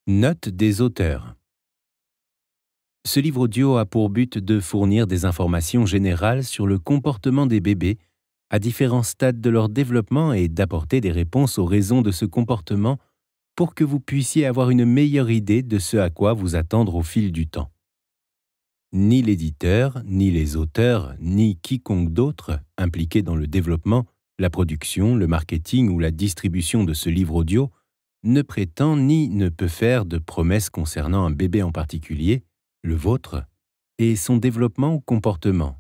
Notes des auteurs. Ce livre audio a pour but de fournir des informations générales sur le comportement des bébés à différents stades de leur développement et d'apporter des réponses aux raisons de ce comportement pour que vous puissiez avoir une meilleure idée de ce à quoi vous attendre au fil du temps. Ni l'éditeur, ni les auteurs, ni quiconque d'autre impliqué dans le développement, la production, le marketing ou la distribution de ce livre audio ne prétend ni ne peut faire de promesses concernant un bébé en particulier, le vôtre, et son développement ou comportement,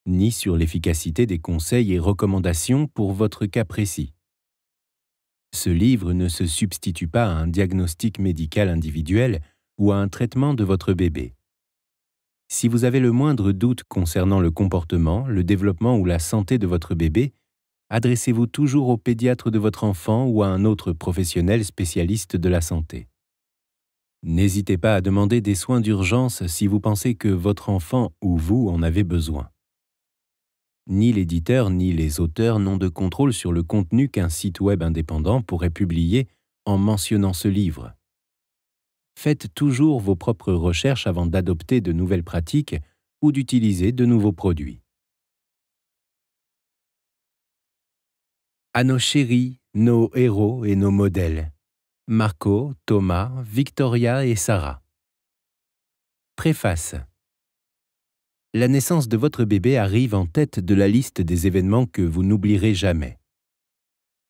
ni sur l'efficacité des conseils et recommandations pour votre cas précis. Ce livre ne se substitue pas à un diagnostic médical individuel ou à un traitement de votre bébé. Si vous avez le moindre doute concernant le comportement, le développement ou la santé de votre bébé, adressez-vous toujours au pédiatre de votre enfant ou à un autre professionnel spécialiste de la santé. N'hésitez pas à demander des soins d'urgence si vous pensez que votre enfant ou vous en avez besoin. Ni l'éditeur ni les auteurs n'ont de contrôle sur le contenu qu'un site web indépendant pourrait publier en mentionnant ce livre. Faites toujours vos propres recherches avant d'adopter de nouvelles pratiques ou d'utiliser de nouveaux produits. À nos chéris, nos héros et nos modèles. Marco, Thomas, Victoria et Sarah. Préface. La naissance de votre bébé arrive en tête de la liste des événements que vous n'oublierez jamais.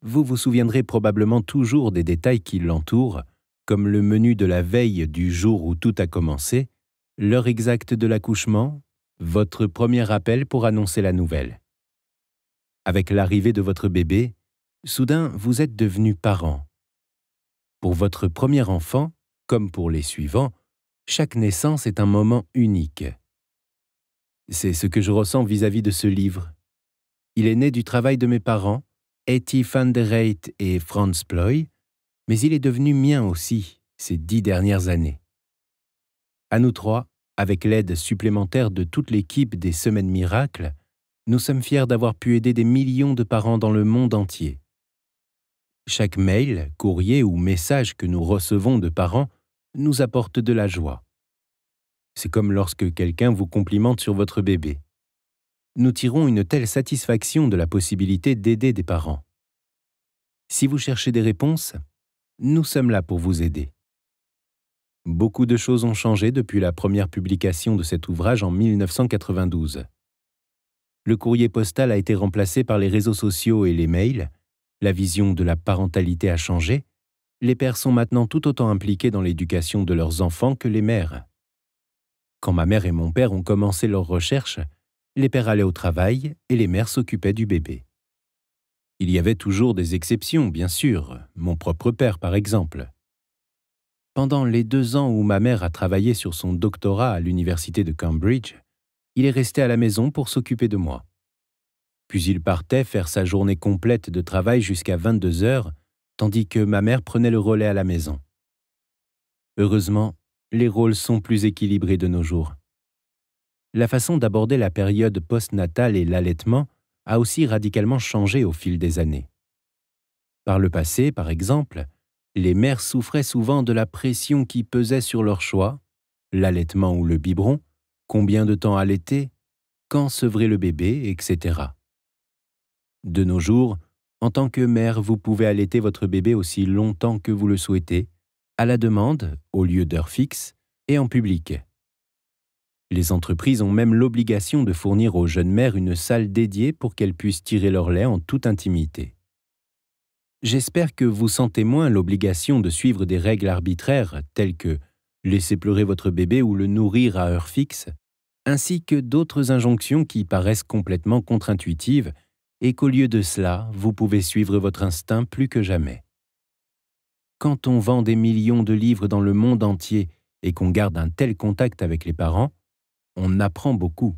Vous vous souviendrez probablement toujours des détails qui l'entourent, comme le menu de la veille du jour où tout a commencé, l'heure exacte de l'accouchement, votre premier appel pour annoncer la nouvelle. Avec l'arrivée de votre bébé, soudain vous êtes devenu parent. Pour votre premier enfant, comme pour les suivants, chaque naissance est un moment unique. C'est ce que je ressens vis-à-vis de ce livre. Il est né du travail de mes parents, Etty van der Reyt et Frans Ploy, mais il est devenu mien aussi ces 10 dernières années. À nous trois, avec l'aide supplémentaire de toute l'équipe des Semaines Miracles, nous sommes fiers d'avoir pu aider des millions de parents dans le monde entier. Chaque mail, courrier ou message que nous recevons de parents nous apporte de la joie. C'est comme lorsque quelqu'un vous complimente sur votre bébé. Nous tirons une telle satisfaction de la possibilité d'aider des parents. Si vous cherchez des réponses, nous sommes là pour vous aider. Beaucoup de choses ont changé depuis la première publication de cet ouvrage en 1992. Le courrier postal a été remplacé par les réseaux sociaux et les mails, la vision de la parentalité a changé, les pères sont maintenant tout autant impliqués dans l'éducation de leurs enfants que les mères. Quand ma mère et mon père ont commencé leurs recherches, les pères allaient au travail et les mères s'occupaient du bébé. Il y avait toujours des exceptions, bien sûr, mon propre père par exemple. Pendant les 2 ans où ma mère a travaillé sur son doctorat à l'université de Cambridge, il est resté à la maison pour s'occuper de moi. Puis il partait faire sa journée complète de travail jusqu'à 22 heures, tandis que ma mère prenait le relais à la maison. Heureusement, les rôles sont plus équilibrés de nos jours. La façon d'aborder la période postnatale et l'allaitement a aussi radicalement changé au fil des années. Par le passé, par exemple, les mères souffraient souvent de la pression qui pesait sur leur choix, l'allaitement ou le biberon, combien de temps allaiter, quand sevrer le bébé, etc. De nos jours, en tant que mère, vous pouvez allaiter votre bébé aussi longtemps que vous le souhaitez, à la demande, au lieu d'heures fixes, et en public. Les entreprises ont même l'obligation de fournir aux jeunes mères une salle dédiée pour qu'elles puissent tirer leur lait en toute intimité. J'espère que vous sentez moins l'obligation de suivre des règles arbitraires telles que laisser pleurer votre bébé ou le nourrir à heure fixe, ainsi que d'autres injonctions qui paraissent complètement contre-intuitives et qu'au lieu de cela, vous pouvez suivre votre instinct plus que jamais. Quand on vend des millions de livres dans le monde entier et qu'on garde un tel contact avec les parents, on apprend beaucoup.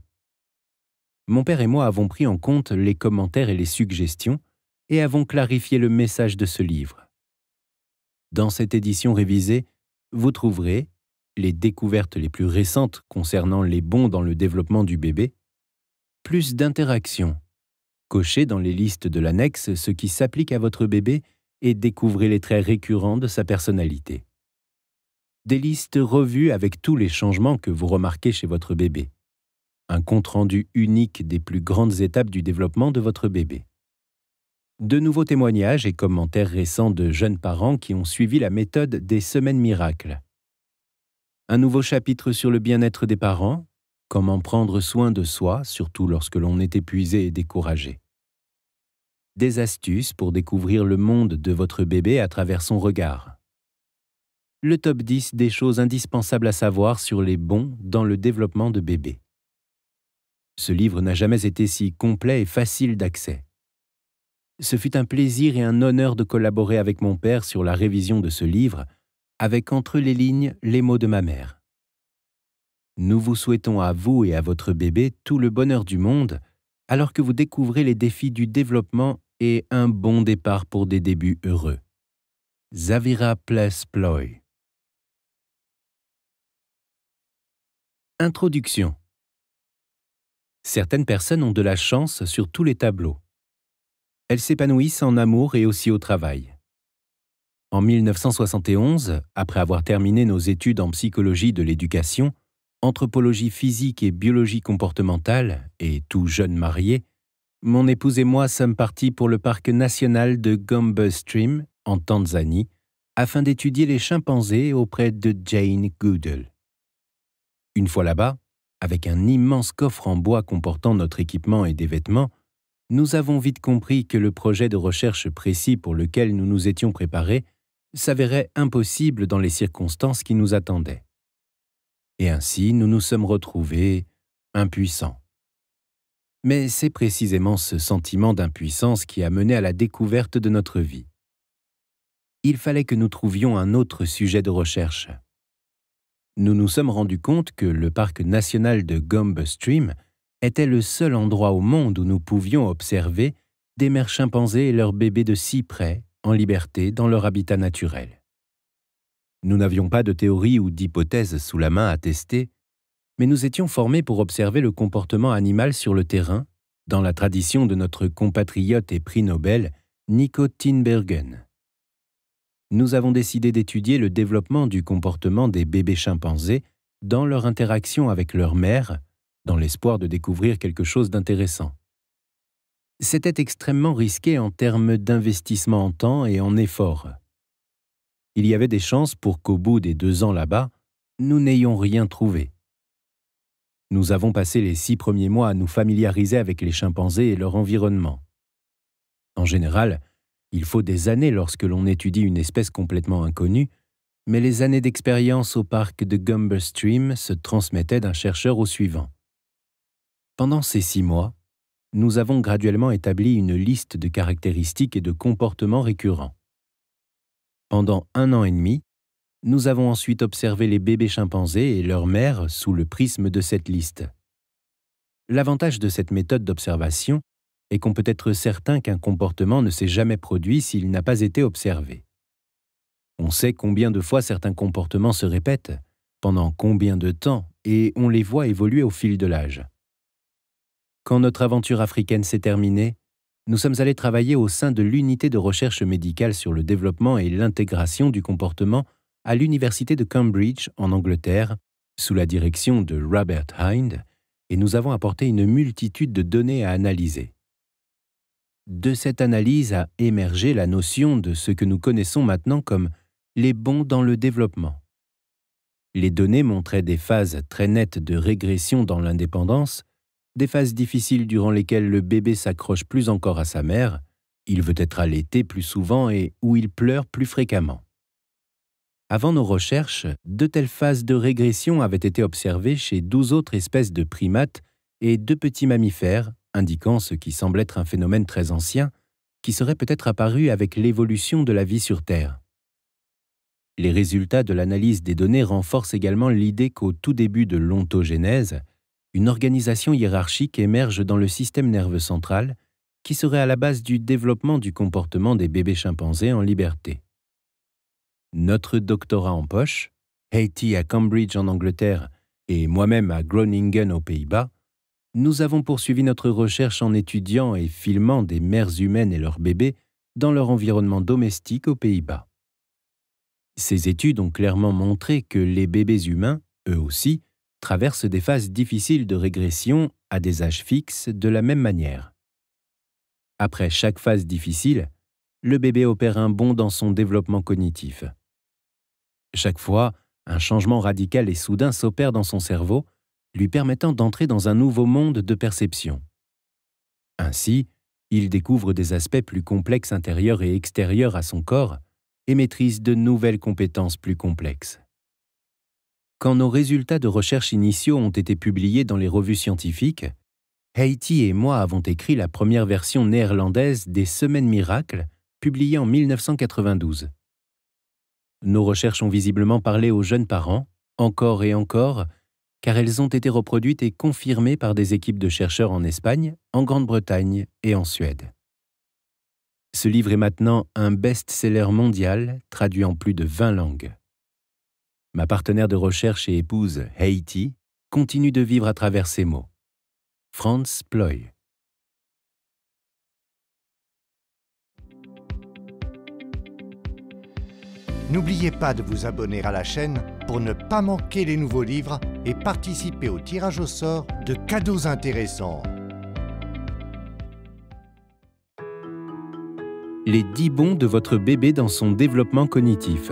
Mon père et moi avons pris en compte les commentaires et les suggestions et avons clarifié le message de ce livre. Dans cette édition révisée, vous trouverez les découvertes les plus récentes concernant les bons dans le développement du bébé, plus d'interactions. Cochez dans les listes de l'annexe ce qui s'applique à votre bébé et découvrez les traits récurrents de sa personnalité. Des listes revues avec tous les changements que vous remarquez chez votre bébé. Un compte-rendu unique des plus grandes étapes du développement de votre bébé. De nouveaux témoignages et commentaires récents de jeunes parents qui ont suivi la méthode des semaines miracles. Un nouveau chapitre sur le bien-être des parents, comment prendre soin de soi, surtout lorsque l'on est épuisé et découragé. Des astuces pour découvrir le monde de votre bébé à travers son regard. Le top 10 des choses indispensables à savoir sur les bons dans le développement de bébé. Ce livre n'a jamais été si complet et facile d'accès. Ce fut un plaisir et un honneur de collaborer avec mon père sur la révision de ce livre, avec entre les lignes les mots de ma mère. Nous vous souhaitons à vous et à votre bébé tout le bonheur du monde, alors que vous découvrez les défis du développement et un bon départ pour des débuts heureux. Zavira Ples Ploy. Introduction. Certaines personnes ont de la chance sur tous les tableaux. Elles s'épanouissent en amour et aussi au travail. En 1971, après avoir terminé nos études en psychologie de l'éducation, anthropologie physique et biologie comportementale, et tout jeune marié, mon épouse et moi sommes partis pour le parc national de Gombe Stream, en Tanzanie, afin d'étudier les chimpanzés auprès de Jane Goodall. Une fois là-bas, avec un immense coffre en bois comportant notre équipement et des vêtements, nous avons vite compris que le projet de recherche précis pour lequel nous nous étions préparés s'avérait impossible dans les circonstances qui nous attendaient. Et ainsi, nous nous sommes retrouvés impuissants. Mais c'est précisément ce sentiment d'impuissance qui a mené à la découverte de notre vie. Il fallait que nous trouvions un autre sujet de recherche. Nous nous sommes rendus compte que le parc national de Gombe Stream était le seul endroit au monde où nous pouvions observer des mères chimpanzés et leurs bébés de si près, en liberté, dans leur habitat naturel. Nous n'avions pas de théorie ou d'hypothèse sous la main à tester, mais nous étions formés pour observer le comportement animal sur le terrain, dans la tradition de notre compatriote et prix Nobel, Nico Tinbergen. Nous avons décidé d'étudier le développement du comportement des bébés chimpanzés dans leur interaction avec leur mère, dans l'espoir de découvrir quelque chose d'intéressant. C'était extrêmement risqué en termes d'investissement en temps et en effort. Il y avait des chances pour qu'au bout des 2 ans là-bas, nous n'ayons rien trouvé. Nous avons passé les 6 premiers mois à nous familiariser avec les chimpanzés et leur environnement. En général, il faut des années lorsque l'on étudie une espèce complètement inconnue, mais les années d'expérience au parc de Gombe Stream se transmettaient d'un chercheur au suivant. Pendant ces 6 mois, nous avons graduellement établi une liste de caractéristiques et de comportements récurrents. Pendant 1 an et demi, nous avons ensuite observé les bébés chimpanzés et leurs mères sous le prisme de cette liste. L'avantage de cette méthode d'observation est qu'on peut être certain qu'un comportement ne s'est jamais produit s'il n'a pas été observé. On sait combien de fois certains comportements se répètent, pendant combien de temps, et on les voit évoluer au fil de l'âge. Quand notre aventure africaine s'est terminée, nous sommes allés travailler au sein de l'unité de recherche médicale sur le développement et l'intégration du comportement à l'université de Cambridge, en Angleterre, sous la direction de Robert Hind, et nous avons apporté une multitude de données à analyser. De cette analyse a émergé la notion de ce que nous connaissons maintenant comme les bons dans le développement. Les données montraient des phases très nettes de régression dans l'indépendance, des phases difficiles durant lesquelles le bébé s'accroche plus encore à sa mère, il veut être allaité plus souvent et où il pleure plus fréquemment. Avant nos recherches, de telles phases de régression avaient été observées chez 12 autres espèces de primates et 2 petits mammifères, indiquant ce qui semble être un phénomène très ancien, qui serait peut-être apparu avec l'évolution de la vie sur Terre. Les résultats de l'analyse des données renforcent également l'idée qu'au tout début de l'ontogénèse, une organisation hiérarchique émerge dans le système nerveux central qui serait à la base du développement du comportement des bébés chimpanzés en liberté. Notre doctorat en poche, Haiti à Cambridge en Angleterre et moi-même à Groningen aux Pays-Bas, nous avons poursuivi notre recherche en étudiant et filmant des mères humaines et leurs bébés dans leur environnement domestique aux Pays-Bas. Ces études ont clairement montré que les bébés humains, eux aussi, traversent des phases difficiles de régression à des âges fixes de la même manière. Après chaque phase difficile, le bébé opère un bond dans son développement cognitif. Chaque fois, un changement radical et soudain s'opère dans son cerveau, lui permettant d'entrer dans un nouveau monde de perception. Ainsi, il découvre des aspects plus complexes intérieurs et extérieurs à son corps et maîtrise de nouvelles compétences plus complexes. Quand nos résultats de recherche initiaux ont été publiés dans les revues scientifiques, Haiti et moi avons écrit la première version néerlandaise des Semaines miracles, publiée en 1992. Nos recherches ont visiblement parlé aux jeunes parents, encore et encore, car elles ont été reproduites et confirmées par des équipes de chercheurs en Espagne, en Grande-Bretagne et en Suède. Ce livre est maintenant un best-seller mondial, traduit en plus de 20 langues. Ma partenaire de recherche et épouse, Haiti, continue de vivre à travers ces mots. Franz Ploy. N'oubliez pas de vous abonner à la chaîne pour ne pas manquer les nouveaux livres et participer au tirage au sort de cadeaux intéressants. Les 10 bonds de votre bébé dans son développement cognitif.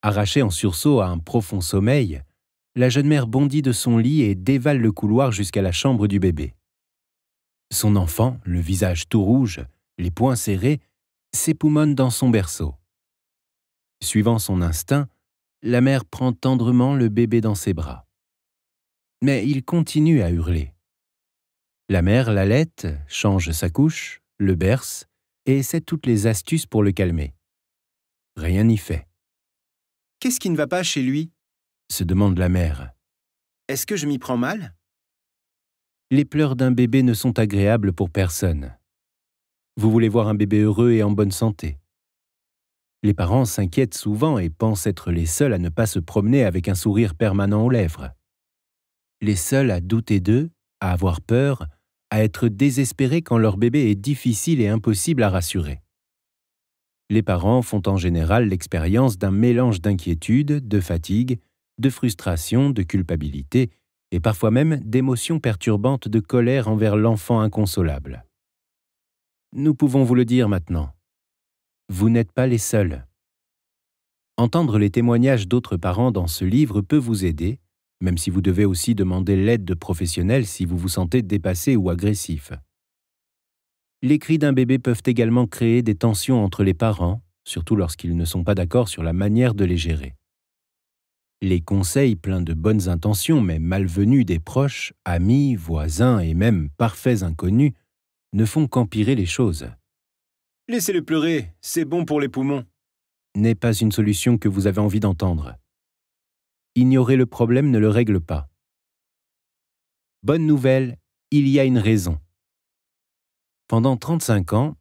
Arrachée en sursaut à un profond sommeil, la jeune mère bondit de son lit et dévale le couloir jusqu'à la chambre du bébé. Son enfant, le visage tout rouge, les poings serrés, s'époumonne dans son berceau. Suivant son instinct, la mère prend tendrement le bébé dans ses bras. Mais il continue à hurler. La mère l'allaite, change sa couche, le berce et essaie toutes les astuces pour le calmer. Rien n'y fait. « Qu'est-ce qui ne va pas chez lui ?» se demande la mère. « Est-ce que je m'y prends mal ?» Les pleurs d'un bébé ne sont agréables pour personne. Vous voulez voir un bébé heureux et en bonne santé. Les parents s'inquiètent souvent et pensent être les seuls à ne pas se promener avec un sourire permanent aux lèvres. Les seuls à douter d'eux, à avoir peur, à être désespérés quand leur bébé est difficile et impossible à rassurer. Les parents font en général l'expérience d'un mélange d'inquiétude, de fatigue, de frustration, de culpabilité et parfois même d'émotions perturbantes de colère envers l'enfant inconsolable. Nous pouvons vous le dire maintenant. Vous n'êtes pas les seuls. Entendre les témoignages d'autres parents dans ce livre peut vous aider, même si vous devez aussi demander l'aide de professionnels si vous vous sentez dépassé ou agressif. Les cris d'un bébé peuvent également créer des tensions entre les parents, surtout lorsqu'ils ne sont pas d'accord sur la manière de les gérer. Les conseils pleins de bonnes intentions mais malvenus des proches, amis, voisins et même parfaits inconnus ne font qu'empirer les choses. « Laissez-le pleurer, c'est bon pour les poumons » n'est pas une solution que vous avez envie d'entendre. Ignorer le problème ne le règle pas. Bonne nouvelle, il y a une raison. Pendant 35 ans,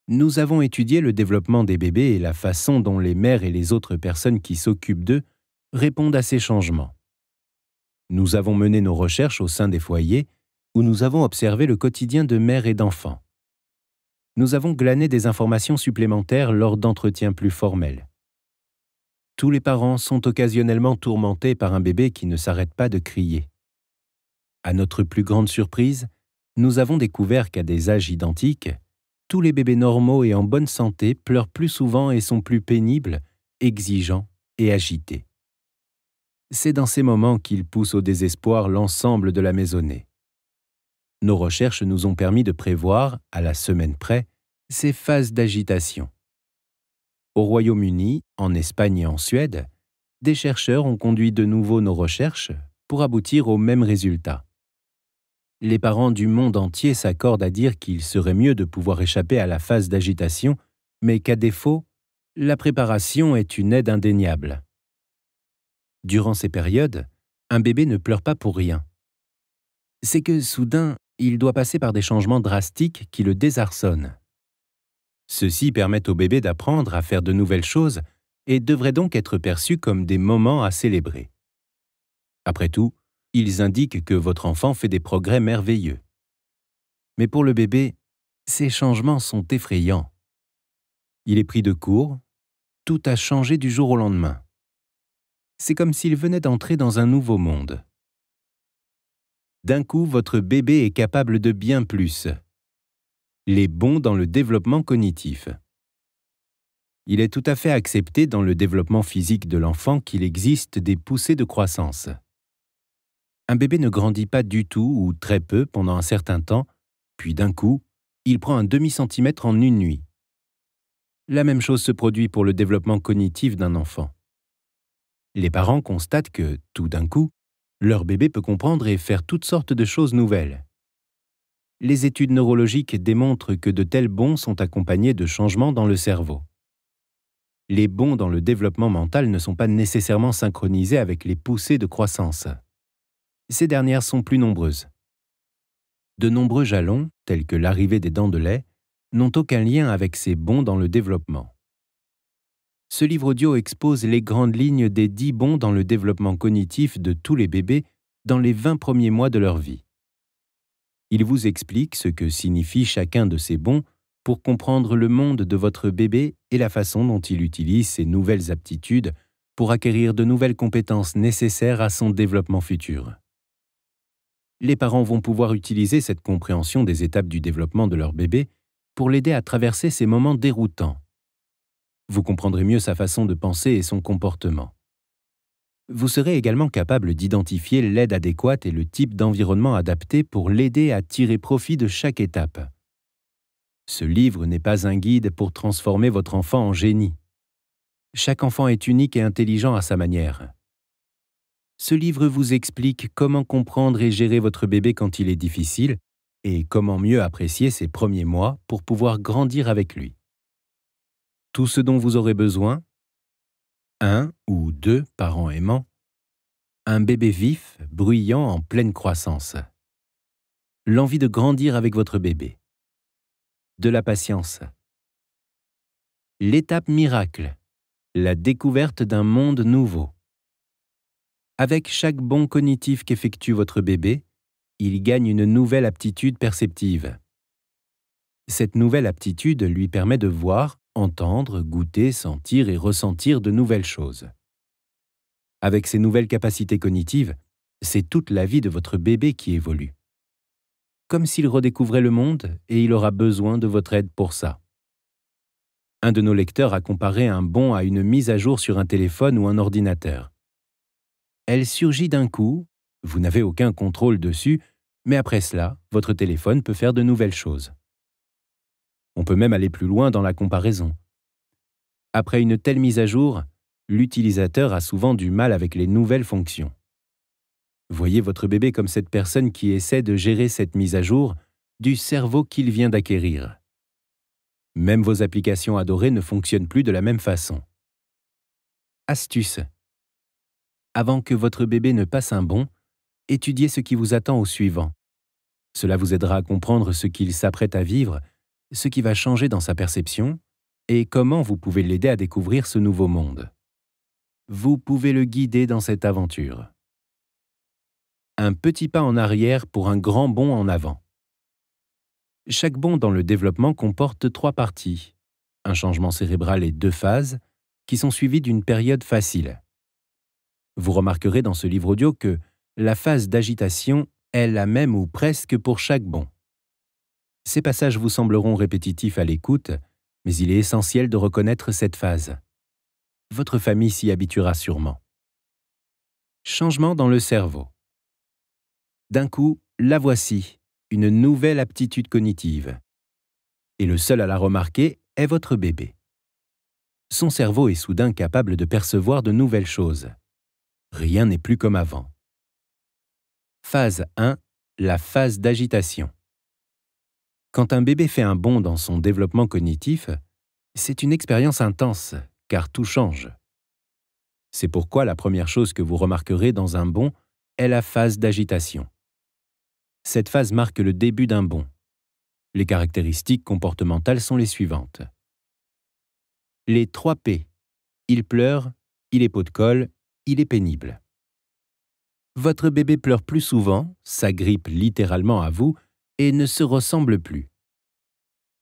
nous avons étudié le développement des bébés et la façon dont les mères et les autres personnes qui s'occupent d'eux répondent à ces changements. Nous avons mené nos recherches au sein des foyers où nous avons observé le quotidien de mères et d'enfants. Nous avons glané des informations supplémentaires lors d'entretiens plus formels. Tous les parents sont occasionnellement tourmentés par un bébé qui ne s'arrête pas de crier. À notre plus grande surprise, nous avons découvert qu'à des âges identiques, tous les bébés normaux et en bonne santé pleurent plus souvent et sont plus pénibles, exigeants et agités. C'est dans ces moments qu'ils poussent au désespoir l'ensemble de la maisonnée. Nos recherches nous ont permis de prévoir, à la semaine près, ces phases d'agitation. Au Royaume-Uni, en Espagne et en Suède, des chercheurs ont conduit de nouveau nos recherches pour aboutir au même résultat. Les parents du monde entier s'accordent à dire qu'il serait mieux de pouvoir échapper à la phase d'agitation, mais qu'à défaut, la préparation est une aide indéniable. Durant ces périodes, un bébé ne pleure pas pour rien. C'est que, soudain, il doit passer par des changements drastiques qui le désarçonnent. Ceux-ci permettent au bébé d'apprendre à faire de nouvelles choses et devraient donc être perçus comme des moments à célébrer. Après tout, ils indiquent que votre enfant fait des progrès merveilleux. Mais pour le bébé, ces changements sont effrayants. Il est pris de court, tout a changé du jour au lendemain. C'est comme s'il venait d'entrer dans un nouveau monde. D'un coup, votre bébé est capable de bien plus. Les bons dans le développement cognitif. Il est tout à fait accepté dans le développement physique de l'enfant qu'il existe des poussées de croissance. Un bébé ne grandit pas du tout ou très peu pendant un certain temps, puis d'un coup, il prend un demi-centimètre en une nuit. La même chose se produit pour le développement cognitif d'un enfant. Les parents constatent que, tout d'un coup, leur bébé peut comprendre et faire toutes sortes de choses nouvelles. Les études neurologiques démontrent que de tels bonds sont accompagnés de changements dans le cerveau. Les bonds dans le développement mental ne sont pas nécessairement synchronisés avec les poussées de croissance. Ces dernières sont plus nombreuses. De nombreux jalons, tels que l'arrivée des dents de lait, n'ont aucun lien avec ces bonds dans le développement. Ce livre audio expose les grandes lignes des 10 bonds dans le développement cognitif de tous les bébés dans les 20 premiers mois de leur vie. Il vous explique ce que signifie chacun de ces bonds pour comprendre le monde de votre bébé et la façon dont il utilise ses nouvelles aptitudes pour acquérir de nouvelles compétences nécessaires à son développement futur. Les parents vont pouvoir utiliser cette compréhension des étapes du développement de leur bébé pour l'aider à traverser ces moments déroutants. Vous comprendrez mieux sa façon de penser et son comportement. Vous serez également capable d'identifier l'aide adéquate et le type d'environnement adapté pour l'aider à tirer profit de chaque étape. Ce livre n'est pas un guide pour transformer votre enfant en génie. Chaque enfant est unique et intelligent à sa manière. Ce livre vous explique comment comprendre et gérer votre bébé quand il est difficile et comment mieux apprécier ses premiers mois pour pouvoir grandir avec lui. Tout ce dont vous aurez besoin, 1 ou 2 parents aimants, un bébé vif, bruyant en pleine croissance, l'envie de grandir avec votre bébé, de la patience, l'étape miracle, la découverte d'un monde nouveau. Avec chaque bond cognitif qu'effectue votre bébé, il gagne une nouvelle aptitude perceptive. Cette nouvelle aptitude lui permet de voir, entendre, goûter, sentir et ressentir de nouvelles choses. Avec ces nouvelles capacités cognitives, c'est toute la vie de votre bébé qui évolue. Comme s'il redécouvrait le monde et il aura besoin de votre aide pour ça. Un de nos lecteurs a comparé un bond à une mise à jour sur un téléphone ou un ordinateur. Elle surgit d'un coup, vous n'avez aucun contrôle dessus, mais après cela, votre téléphone peut faire de nouvelles choses. On peut même aller plus loin dans la comparaison. Après une telle mise à jour, l'utilisateur a souvent du mal avec les nouvelles fonctions. Voyez votre bébé comme cette personne qui essaie de gérer cette mise à jour du cerveau qu'il vient d'acquérir. Même vos applications adorées ne fonctionnent plus de la même façon. Astuce. Avant que votre bébé ne passe un bond, étudiez ce qui vous attend au suivant. Cela vous aidera à comprendre ce qu'il s'apprête à vivre, ce qui va changer dans sa perception et comment vous pouvez l'aider à découvrir ce nouveau monde. Vous pouvez le guider dans cette aventure. Un petit pas en arrière pour un grand bond en avant. Chaque bond dans le développement comporte 3 parties, un changement cérébral et 2 phases, qui sont suivies d'une période facile. Vous remarquerez dans ce livre audio que la phase d'agitation est la même ou presque pour chaque bond. Ces passages vous sembleront répétitifs à l'écoute, mais il est essentiel de reconnaître cette phase. Votre famille s'y habituera sûrement. Changement dans le cerveau. D'un coup, la voici, une nouvelle aptitude cognitive. Et le seul à la remarquer est votre bébé. Son cerveau est soudain capable de percevoir de nouvelles choses. Rien n'est plus comme avant. Phase 1, la phase d'agitation. Quand un bébé fait un bond dans son développement cognitif, c'est une expérience intense, car tout change. C'est pourquoi la première chose que vous remarquerez dans un bond est la phase d'agitation. Cette phase marque le début d'un bond. Les caractéristiques comportementales sont les suivantes. Les 3 P. Il pleure, il est pot de colle, il est pénible. Votre bébé pleure plus souvent, s'agrippe littéralement à vous et ne se ressemble plus.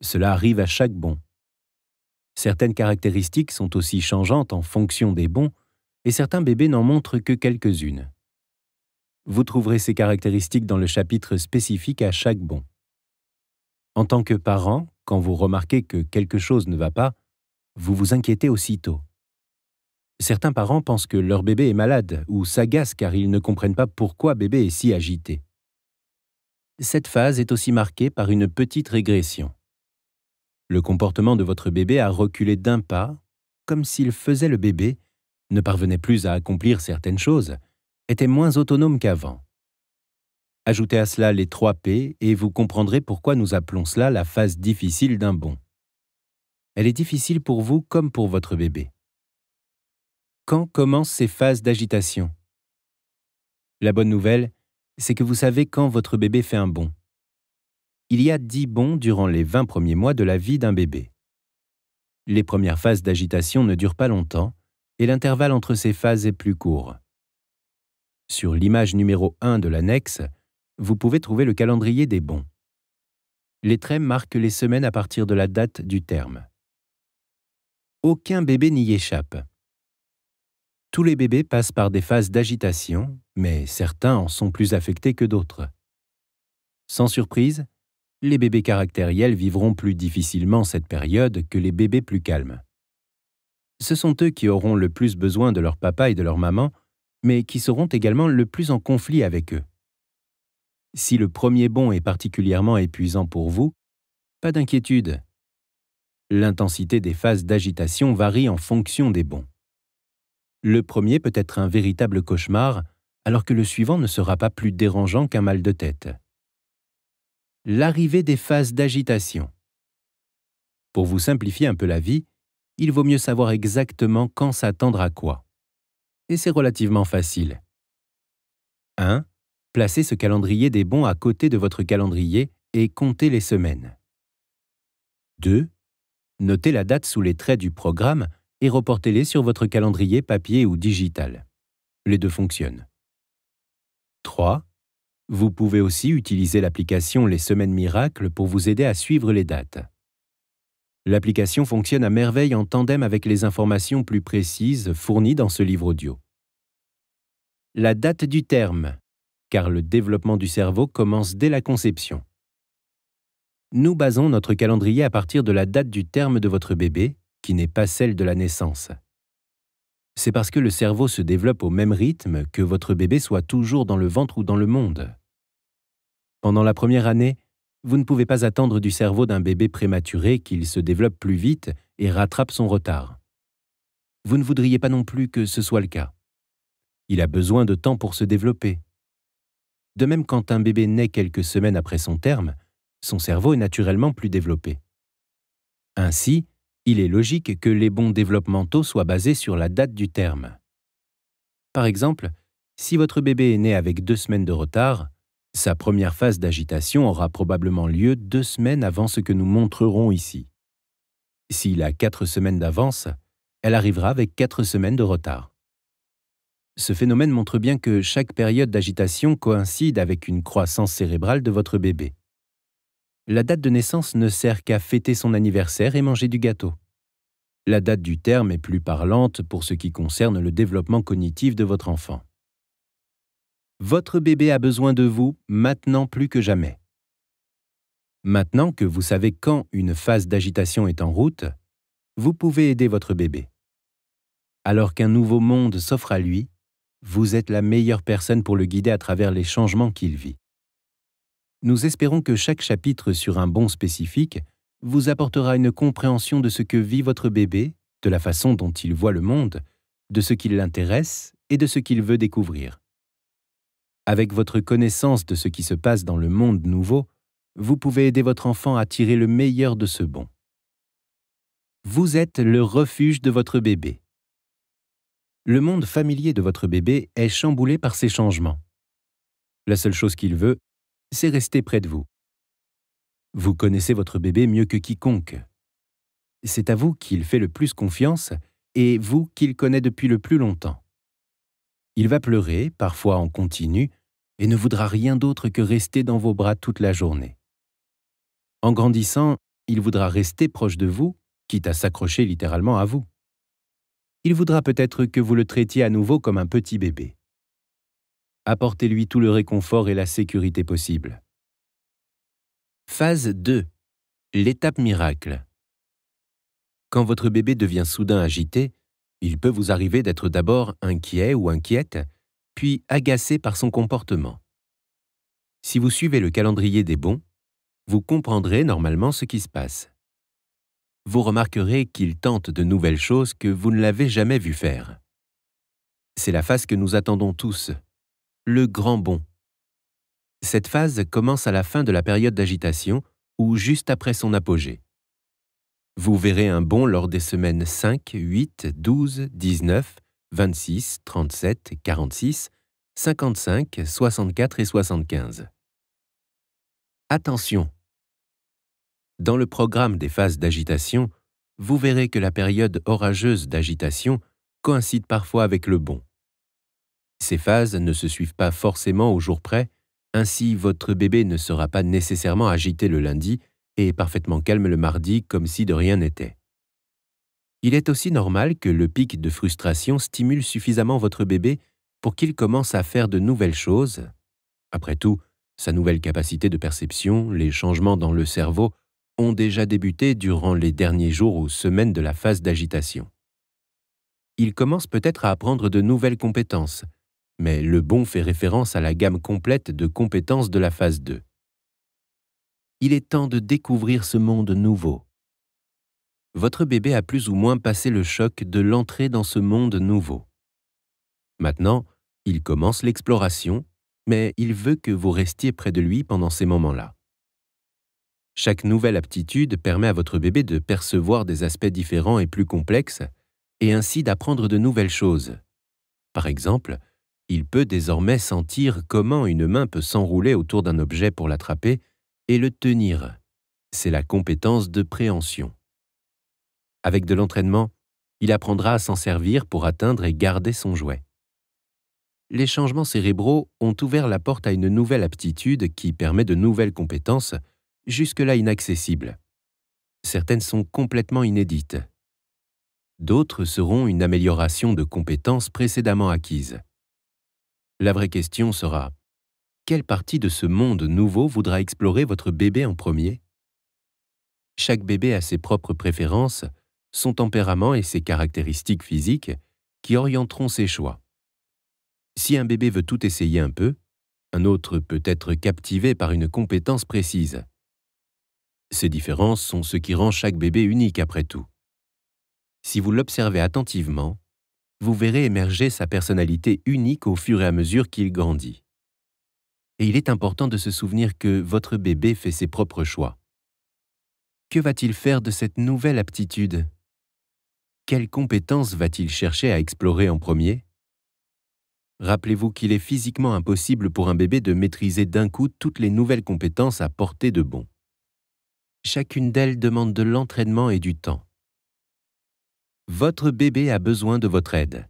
Cela arrive à chaque bond. Certaines caractéristiques sont aussi changeantes en fonction des bons, et certains bébés n'en montrent que quelques-unes. Vous trouverez ces caractéristiques dans le chapitre spécifique à chaque bon. En tant que parent, quand vous remarquez que quelque chose ne va pas, vous vous inquiétez aussitôt. Certains parents pensent que leur bébé est malade ou s'agacent car ils ne comprennent pas pourquoi bébé est si agité. Cette phase est aussi marquée par une petite régression. Le comportement de votre bébé a reculé d'un pas, comme s'il faisait le bébé, ne parvenait plus à accomplir certaines choses, était moins autonome qu'avant. Ajoutez à cela les 3 P et vous comprendrez pourquoi nous appelons cela la phase difficile d'un bon. Elle est difficile pour vous comme pour votre bébé. Quand commencent ces phases d'agitation? La bonne nouvelle, c'est que vous savez quand votre bébé fait un bond. Il y a 10 bonds durant les 20 premiers mois de la vie d'un bébé. Les premières phases d'agitation ne durent pas longtemps et l'intervalle entre ces phases est plus court. Sur l'image numéro 1 de l'annexe, vous pouvez trouver le calendrier des bonds. Les traits marquent les semaines à partir de la date du terme. Aucun bébé n'y échappe. Tous les bébés passent par des phases d'agitation, mais certains en sont plus affectés que d'autres. Sans surprise, les bébés caractériels vivront plus difficilement cette période que les bébés plus calmes. Ce sont eux qui auront le plus besoin de leur papa et de leur maman, mais qui seront également le plus en conflit avec eux. Si le premier bond est particulièrement épuisant pour vous, pas d'inquiétude. L'intensité des phases d'agitation varie en fonction des bonds. Le premier peut être un véritable cauchemar, alors que le suivant ne sera pas plus dérangeant qu'un mal de tête. L'arrivée des phases d'agitation. Pour vous simplifier un peu la vie, il vaut mieux savoir exactement quand s'attendre à quoi. Et c'est relativement facile. 1. Placez ce calendrier des bons à côté de votre calendrier et comptez les semaines. 2. Notez la date sous les traits du programme et reportez-les sur votre calendrier papier ou digital. Les deux fonctionnent. 3. Vous pouvez aussi utiliser l'application Les Semaines Miracles pour vous aider à suivre les dates. L'application fonctionne à merveille en tandem avec les informations plus précises fournies dans ce livre audio. La date du terme, car le développement du cerveau commence dès la conception. Nous basons notre calendrier à partir de la date du terme de votre bébé, qui n'est pas celle de la naissance. C'est parce que le cerveau se développe au même rythme que votre bébé soit toujours dans le ventre ou dans le monde. Pendant la première année, vous ne pouvez pas attendre du cerveau d'un bébé prématuré qu'il se développe plus vite et rattrape son retard. Vous ne voudriez pas non plus que ce soit le cas. Il a besoin de temps pour se développer. De même, quand un bébé naît quelques semaines après son terme, son cerveau est naturellement plus développé. Ainsi, il est logique que les bons développementaux soient basés sur la date du terme. Par exemple, si votre bébé est né avec 2 semaines de retard, sa première phase d'agitation aura probablement lieu 2 semaines avant ce que nous montrerons ici. S'il a 4 semaines d'avance, elle arrivera avec 4 semaines de retard. Ce phénomène montre bien que chaque période d'agitation coïncide avec une croissance cérébrale de votre bébé. La date de naissance ne sert qu'à fêter son anniversaire et manger du gâteau. La date du terme est plus parlante pour ce qui concerne le développement cognitif de votre enfant. Votre bébé a besoin de vous maintenant plus que jamais. Maintenant que vous savez quand une phase d'agitation est en route, vous pouvez aider votre bébé. Alors qu'un nouveau monde s'offre à lui, vous êtes la meilleure personne pour le guider à travers les changements qu'il vit. Nous espérons que chaque chapitre sur un bon spécifique vous apportera une compréhension de ce que vit votre bébé, de la façon dont il voit le monde, de ce qui l'intéresse et de ce qu'il veut découvrir. Avec votre connaissance de ce qui se passe dans le monde nouveau, vous pouvez aider votre enfant à tirer le meilleur de ce bon. Vous êtes le refuge de votre bébé. Le monde familier de votre bébé est chamboulé par ces changements. La seule chose qu'il veut, c'est rester près de vous. Vous connaissez votre bébé mieux que quiconque. C'est à vous qu'il fait le plus confiance et vous qu'il connaît depuis le plus longtemps. Il va pleurer, parfois en continu, et ne voudra rien d'autre que rester dans vos bras toute la journée. En grandissant, il voudra rester proche de vous, quitte à s'accrocher littéralement à vous. Il voudra peut-être que vous le traitiez à nouveau comme un petit bébé. Apportez-lui tout le réconfort et la sécurité possible. Phase 2. L'étape miracle. Quand votre bébé devient soudain agité, il peut vous arriver d'être d'abord inquiet ou inquiète, puis agacé par son comportement. Si vous suivez le calendrier des bons, vous comprendrez normalement ce qui se passe. Vous remarquerez qu'il tente de nouvelles choses que vous ne l'avez jamais vu faire. C'est la phase que nous attendons tous, le grand bond. Cette phase commence à la fin de la période d'agitation ou juste après son apogée. Vous verrez un bond lors des semaines 5, 8, 12, 19, 26, 37, 46, 55, 64 et 75. Attention! Dans le programme des phases d'agitation, vous verrez que la période orageuse d'agitation coïncide parfois avec le bond. Ces phases ne se suivent pas forcément au jour près, ainsi votre bébé ne sera pas nécessairement agité le lundi et parfaitement calme le mardi comme si de rien n'était. Il est aussi normal que le pic de frustration stimule suffisamment votre bébé pour qu'il commence à faire de nouvelles choses. Après tout, sa nouvelle capacité de perception, les changements dans le cerveau ont déjà débuté durant les derniers jours ou semaines de la phase d'agitation. Il commence peut-être à apprendre de nouvelles compétences, mais le bond fait référence à la gamme complète de compétences de la phase 2. Il est temps de découvrir ce monde nouveau. Votre bébé a plus ou moins passé le choc de l'entrée dans ce monde nouveau. Maintenant, il commence l'exploration, mais il veut que vous restiez près de lui pendant ces moments-là. Chaque nouvelle aptitude permet à votre bébé de percevoir des aspects différents et plus complexes, et ainsi d'apprendre de nouvelles choses. Par exemple, il peut désormais sentir comment une main peut s'enrouler autour d'un objet pour l'attraper et le tenir. C'est la compétence de préhension. Avec de l'entraînement, il apprendra à s'en servir pour atteindre et garder son jouet. Les changements cérébraux ont ouvert la porte à une nouvelle aptitude qui permet de nouvelles compétences, jusque-là inaccessibles. Certaines sont complètement inédites. D'autres seront une amélioration de compétences précédemment acquises. La vraie question sera: quelle partie de ce monde nouveau voudra explorer votre bébé en premier? Chaque bébé a ses propres préférences, son tempérament et ses caractéristiques physiques qui orienteront ses choix. Si un bébé veut tout essayer un peu, un autre peut être captivé par une compétence précise. Ces différences sont ce qui rend chaque bébé unique après tout. Si vous l'observez attentivement, vous verrez émerger sa personnalité unique au fur et à mesure qu'il grandit. Et il est important de se souvenir que votre bébé fait ses propres choix. Que va-t-il faire de cette nouvelle aptitude? Quelles compétences va-t-il chercher à explorer en premier? Rappelez-vous qu'il est physiquement impossible pour un bébé de maîtriser d'un coup toutes les nouvelles compétences à portée de bond. Chacune d'elles demande de l'entraînement et du temps. Votre bébé a besoin de votre aide.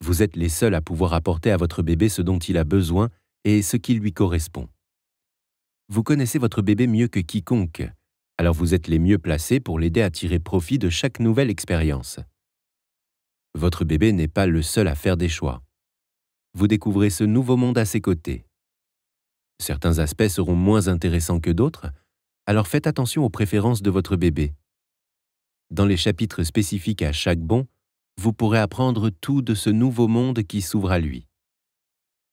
Vous êtes les seuls à pouvoir apporter à votre bébé ce dont il a besoin et ce qui lui correspond. Vous connaissez votre bébé mieux que quiconque, alors vous êtes les mieux placés pour l'aider à tirer profit de chaque nouvelle expérience. Votre bébé n'est pas le seul à faire des choix. Vous découvrez ce nouveau monde à ses côtés. Certains aspects seront moins intéressants que d'autres, alors faites attention aux préférences de votre bébé. Dans les chapitres spécifiques à chaque bond, vous pourrez apprendre tout de ce nouveau monde qui s'ouvre à lui.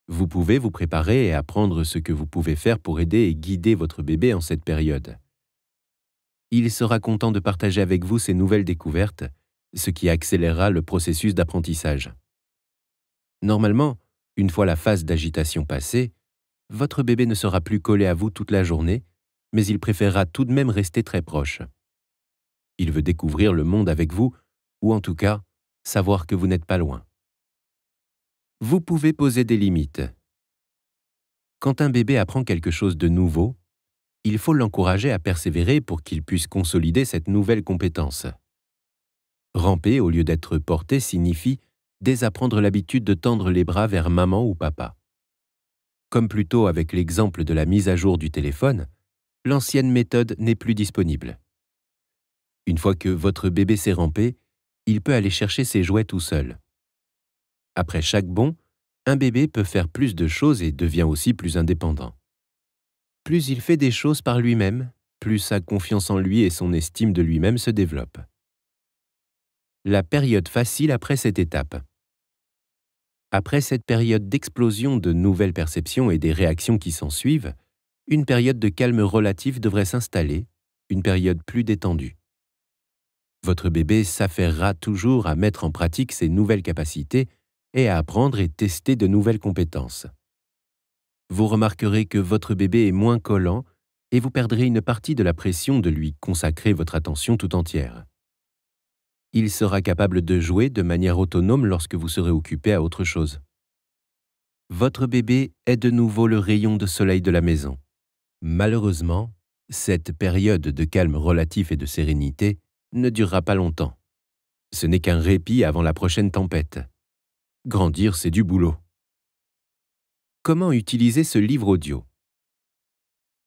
Vous pouvez vous préparer et apprendre ce que vous pouvez faire pour aider et guider votre bébé en cette période. Il sera content de partager avec vous ces nouvelles découvertes, ce qui accélérera le processus d'apprentissage. Normalement, une fois la phase d'agitation passée, votre bébé ne sera plus collé à vous toute la journée, mais il préférera tout de même rester très proche. Il veut découvrir le monde avec vous, ou en tout cas, savoir que vous n'êtes pas loin. Vous pouvez poser des limites. Quand un bébé apprend quelque chose de nouveau, il faut l'encourager à persévérer pour qu'il puisse consolider cette nouvelle compétence. Ramper au lieu d'être porté signifie désapprendre l'habitude de tendre les bras vers maman ou papa. Comme plus tôt avec l'exemple de la mise à jour du téléphone, l'ancienne méthode n'est plus disponible. Une fois que votre bébé s'est rampé, il peut aller chercher ses jouets tout seul. Après chaque bond, un bébé peut faire plus de choses et devient aussi plus indépendant. Plus il fait des choses par lui-même, plus sa confiance en lui et son estime de lui-même se développent. La période facile après cette étape. Après cette période d'explosion de nouvelles perceptions et des réactions qui s'ensuivent, une période de calme relatif devrait s'installer, une période plus détendue. Votre bébé s'affairera toujours à mettre en pratique ses nouvelles capacités et à apprendre et tester de nouvelles compétences. Vous remarquerez que votre bébé est moins collant et vous perdrez une partie de la pression de lui consacrer votre attention tout entière. Il sera capable de jouer de manière autonome lorsque vous serez occupé à autre chose. Votre bébé est de nouveau le rayon de soleil de la maison. Malheureusement, cette période de calme relatif et de sérénité ne durera pas longtemps. Ce n'est qu'un répit avant la prochaine tempête. Grandir, c'est du boulot. Comment utiliser ce livre audio?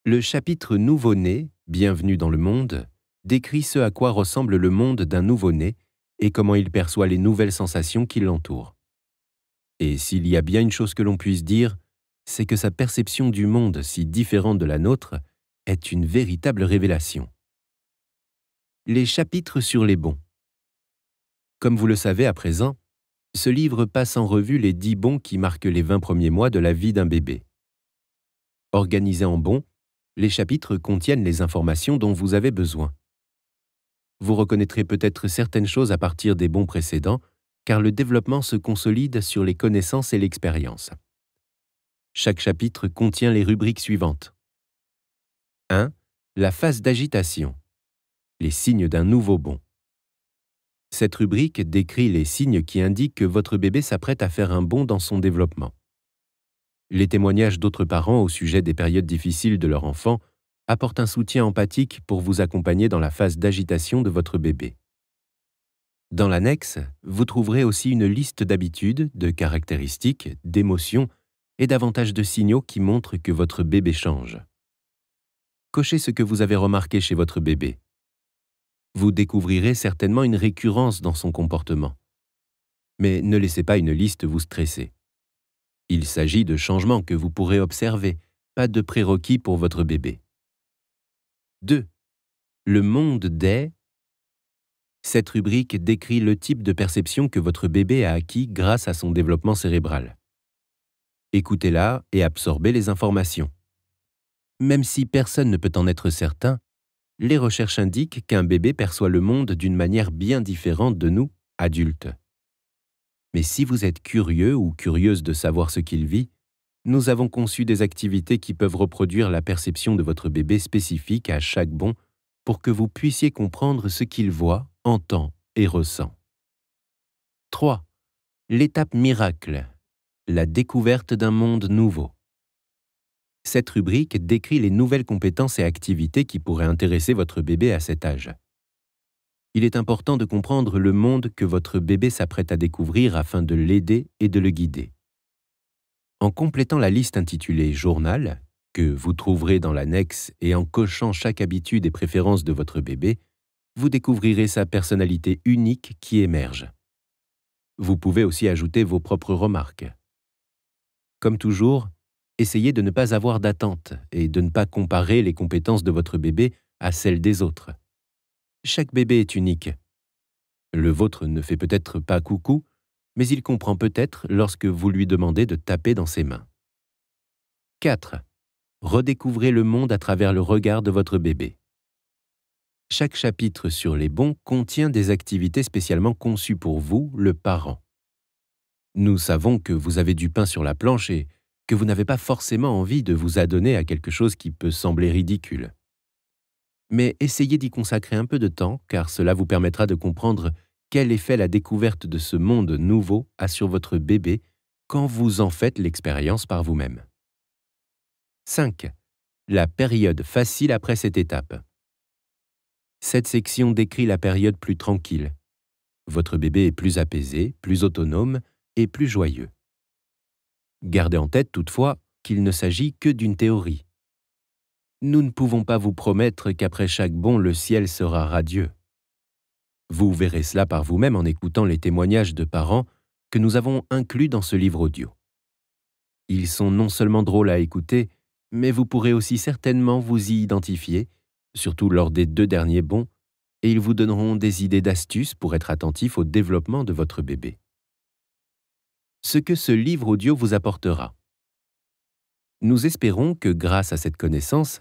Le chapitre Nouveau-né, Bienvenue dans le monde, décrit ce à quoi ressemble le monde d'un nouveau-né et comment il perçoit les nouvelles sensations qui l'entourent. Et s'il y a bien une chose que l'on puisse dire, c'est que sa perception du monde si différente de la nôtre est une véritable révélation. Les chapitres sur les bons. Comme vous le savez à présent, ce livre passe en revue les 10 bons qui marquent les 20 premiers mois de la vie d'un bébé. Organisés en bons, les chapitres contiennent les informations dont vous avez besoin. Vous reconnaîtrez peut-être certaines choses à partir des bons précédents, car le développement se consolide sur les connaissances et l'expérience. Chaque chapitre contient les rubriques suivantes. 1. La phase d'agitation. Les signes d'un nouveau bond. Cette rubrique décrit les signes qui indiquent que votre bébé s'apprête à faire un bond dans son développement. Les témoignages d'autres parents au sujet des périodes difficiles de leur enfant apportent un soutien empathique pour vous accompagner dans la phase d'agitation de votre bébé. Dans l'annexe, vous trouverez aussi une liste d'habitudes, de caractéristiques, d'émotions et davantage de signaux qui montrent que votre bébé change. Cochez ce que vous avez remarqué chez votre bébé. Vous découvrirez certainement une récurrence dans son comportement. Mais ne laissez pas une liste vous stresser. Il s'agit de changements que vous pourrez observer, pas de prérequis pour votre bébé. 2. Le monde des... Cette rubrique décrit le type de perception que votre bébé a acquis grâce à son développement cérébral. Écoutez-la et absorbez les informations. Même si personne ne peut en être certain, les recherches indiquent qu'un bébé perçoit le monde d'une manière bien différente de nous, adultes. Mais si vous êtes curieux ou curieuse de savoir ce qu'il vit, nous avons conçu des activités qui peuvent reproduire la perception de votre bébé spécifique à chaque bond pour que vous puissiez comprendre ce qu'il voit, entend et ressent. 3. L'étape miracle. La découverte d'un monde nouveau. Cette rubrique décrit les nouvelles compétences et activités qui pourraient intéresser votre bébé à cet âge. Il est important de comprendre le monde que votre bébé s'apprête à découvrir afin de l'aider et de le guider. En complétant la liste intitulée « Journal », que vous trouverez dans l'annexe et en cochant chaque habitude et préférence de votre bébé, vous découvrirez sa personnalité unique qui émerge. Vous pouvez aussi ajouter vos propres remarques. Comme toujours, essayez de ne pas avoir d'attente et de ne pas comparer les compétences de votre bébé à celles des autres. Chaque bébé est unique. Le vôtre ne fait peut-être pas coucou, mais il comprend peut-être lorsque vous lui demandez de taper dans ses mains. 4. Redécouvrez le monde à travers le regard de votre bébé. Chaque chapitre sur les bons contient des activités spécialement conçues pour vous, le parent. Nous savons que vous avez du pain sur la planche et que vous n'avez pas forcément envie de vous adonner à quelque chose qui peut sembler ridicule. Mais essayez d'y consacrer un peu de temps, car cela vous permettra de comprendre quel effet la découverte de ce monde nouveau a sur votre bébé quand vous en faites l'expérience par vous-même. 5. La période facile après cette étape. Cette section décrit la période plus tranquille. Votre bébé est plus apaisé, plus autonome et plus joyeux. Gardez en tête toutefois qu'il ne s'agit que d'une théorie. Nous ne pouvons pas vous promettre qu'après chaque bond, le ciel sera radieux. Vous verrez cela par vous-même en écoutant les témoignages de parents que nous avons inclus dans ce livre audio. Ils sont non seulement drôles à écouter, mais vous pourrez aussi certainement vous y identifier, surtout lors des 2 derniers bons, et ils vous donneront des idées d'astuces pour être attentif au développement de votre bébé. Ce que ce livre audio vous apportera. Nous espérons que grâce à cette connaissance,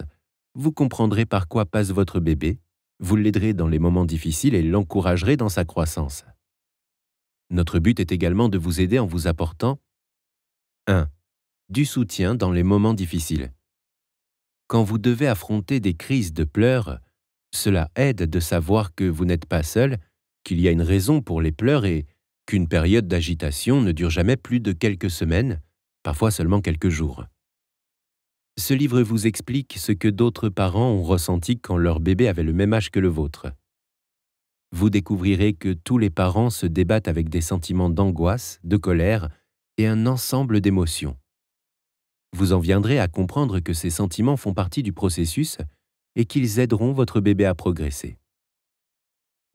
vous comprendrez par quoi passe votre bébé, vous l'aiderez dans les moments difficiles et l'encouragerez dans sa croissance. Notre but est également de vous aider en vous apportant 1. Du soutien dans les moments difficiles. Quand vous devez affronter des crises de pleurs, cela aide de savoir que vous n'êtes pas seul, qu'il y a une raison pour les pleurs et qu'une période d'agitation ne dure jamais plus de quelques semaines, parfois seulement quelques jours. Ce livre vous explique ce que d'autres parents ont ressenti quand leur bébé avait le même âge que le vôtre. Vous découvrirez que tous les parents se débattent avec des sentiments d'angoisse, de colère et un ensemble d'émotions. Vous en viendrez à comprendre que ces sentiments font partie du processus et qu'ils aideront votre bébé à progresser.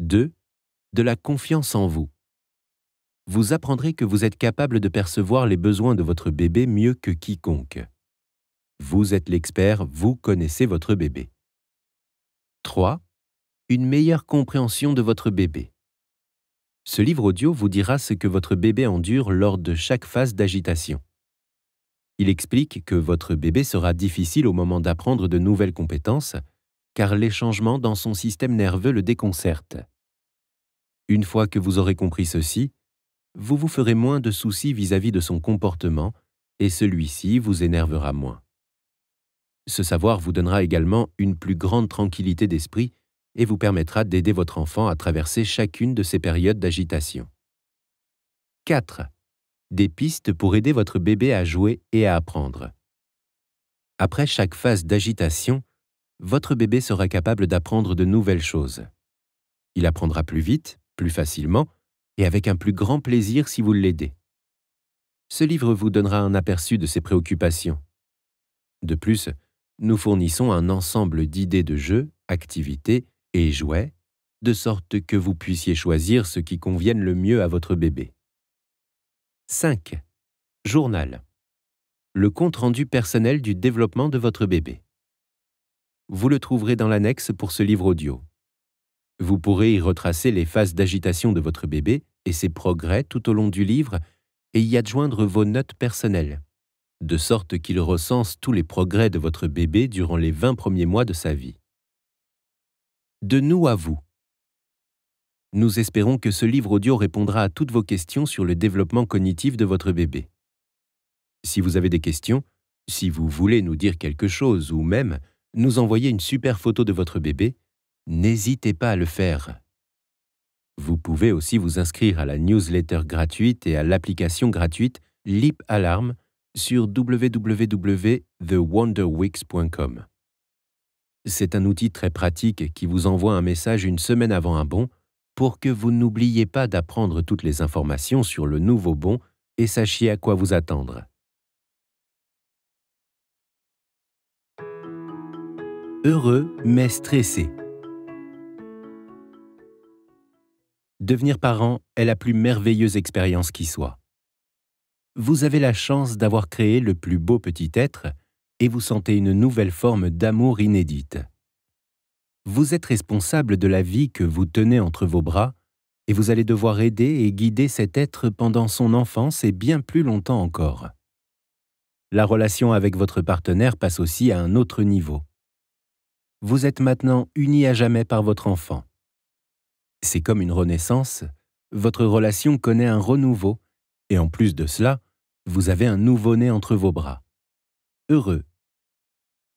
2. De la confiance en vous. Vous apprendrez que vous êtes capable de percevoir les besoins de votre bébé mieux que quiconque. Vous êtes l'expert, vous connaissez votre bébé. 3. Une meilleure compréhension de votre bébé. Ce livre audio vous dira ce que votre bébé endure lors de chaque phase d'agitation. Il explique que votre bébé sera difficile au moment d'apprendre de nouvelles compétences, car les changements dans son système nerveux le déconcertent. Une fois que vous aurez compris ceci, vous vous ferez moins de soucis vis-à-vis de son comportement et celui-ci vous énervera moins. Ce savoir vous donnera également une plus grande tranquillité d'esprit et vous permettra d'aider votre enfant à traverser chacune de ces périodes d'agitation. 4. Des pistes pour aider votre bébé à jouer et à apprendre. Après chaque phase d'agitation, votre bébé sera capable d'apprendre de nouvelles choses. Il apprendra plus vite, plus facilement et avec un plus grand plaisir si vous l'aidez. Ce livre vous donnera un aperçu de ses préoccupations. De plus, nous fournissons un ensemble d'idées de jeux, activités et jouets, de sorte que vous puissiez choisir ce qui convienne le mieux à votre bébé. 5. Journal. Le compte-rendu personnel du développement de votre bébé. Vous le trouverez dans l'annexe pour ce livre audio. Vous pourrez y retracer les phases d'agitation de votre bébé et ses progrès tout au long du livre et y adjoindre vos notes personnelles, de sorte qu'il recense tous les progrès de votre bébé durant les 20 premiers mois de sa vie. De nous à vous. Nous espérons que ce livre audio répondra à toutes vos questions sur le développement cognitif de votre bébé. Si vous avez des questions, si vous voulez nous dire quelque chose ou même nous envoyer une super photo de votre bébé, n'hésitez pas à le faire. Vous pouvez aussi vous inscrire à la newsletter gratuite et à l'application gratuite Leap Alarm sur www.thewonderweeks.com. C'est un outil très pratique qui vous envoie un message une semaine avant un bond pour que vous n'oubliez pas d'apprendre toutes les informations sur le nouveau bond et sachiez à quoi vous attendre. Heureux mais stressé. Devenir parent est la plus merveilleuse expérience qui soit. Vous avez la chance d'avoir créé le plus beau petit être et vous sentez une nouvelle forme d'amour inédite. Vous êtes responsable de la vie que vous tenez entre vos bras et vous allez devoir aider et guider cet être pendant son enfance et bien plus longtemps encore. La relation avec votre partenaire passe aussi à un autre niveau. Vous êtes maintenant unis à jamais par votre enfant. C'est comme une renaissance, votre relation connaît un renouveau et en plus de cela, vous avez un nouveau-né entre vos bras. Heureux.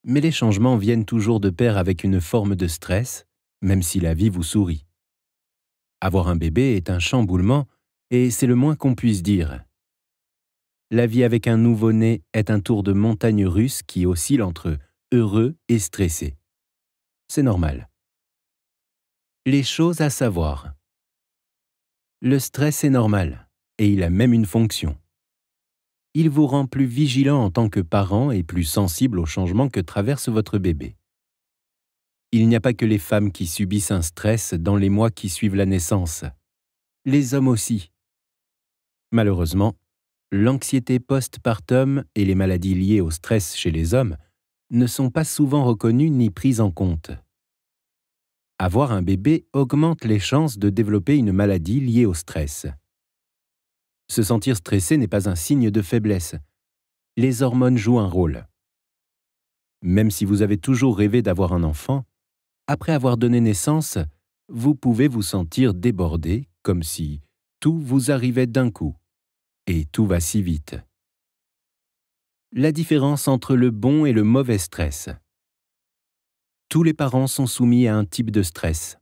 Mais les changements viennent toujours de pair avec une forme de stress, même si la vie vous sourit. Avoir un bébé est un chamboulement et c'est le moins qu'on puisse dire. La vie avec un nouveau-né est un tour de montagne russe qui oscille entre heureux et stressé. C'est normal. Les choses à savoir. Le stress est normal et il a même une fonction. Il vous rend plus vigilant en tant que parent et plus sensible aux changements que traverse votre bébé. Il n'y a pas que les femmes qui subissent un stress dans les mois qui suivent la naissance. Les hommes aussi. Malheureusement, l'anxiété post-partum et les maladies liées au stress chez les hommes ne sont pas souvent reconnues ni prises en compte. Avoir un bébé augmente les chances de développer une maladie liée au stress. Se sentir stressé n'est pas un signe de faiblesse. Les hormones jouent un rôle. Même si vous avez toujours rêvé d'avoir un enfant, après avoir donné naissance, vous pouvez vous sentir débordé, comme si tout vous arrivait d'un coup. Et tout va si vite. La différence entre le bon et le mauvais stress. Tous les parents sont soumis à un type de stress.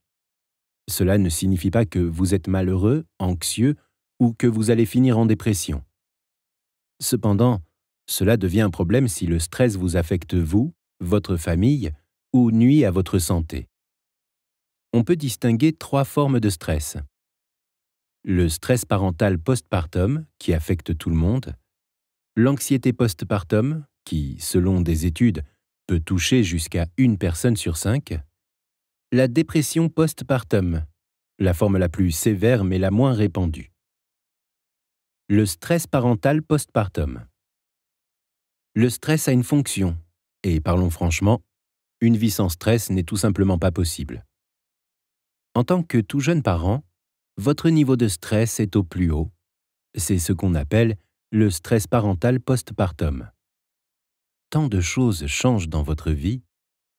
Cela ne signifie pas que vous êtes malheureux, anxieux ou que vous allez finir en dépression. Cependant, cela devient un problème si le stress vous affecte vous, votre famille ou nuit à votre santé. On peut distinguer 3 formes de stress. Le stress parental postpartum, qui affecte tout le monde, l'anxiété postpartum, qui, selon des études, peut toucher jusqu'à 1 personne sur 5, la dépression postpartum, la forme la plus sévère mais la moins répandue. Le stress parental postpartum. Le stress a une fonction, et parlons franchement, une vie sans stress n'est tout simplement pas possible. En tant que tout jeune parent, votre niveau de stress est au plus haut. C'est ce qu'on appelle le stress parental postpartum. Tant de choses changent dans votre vie,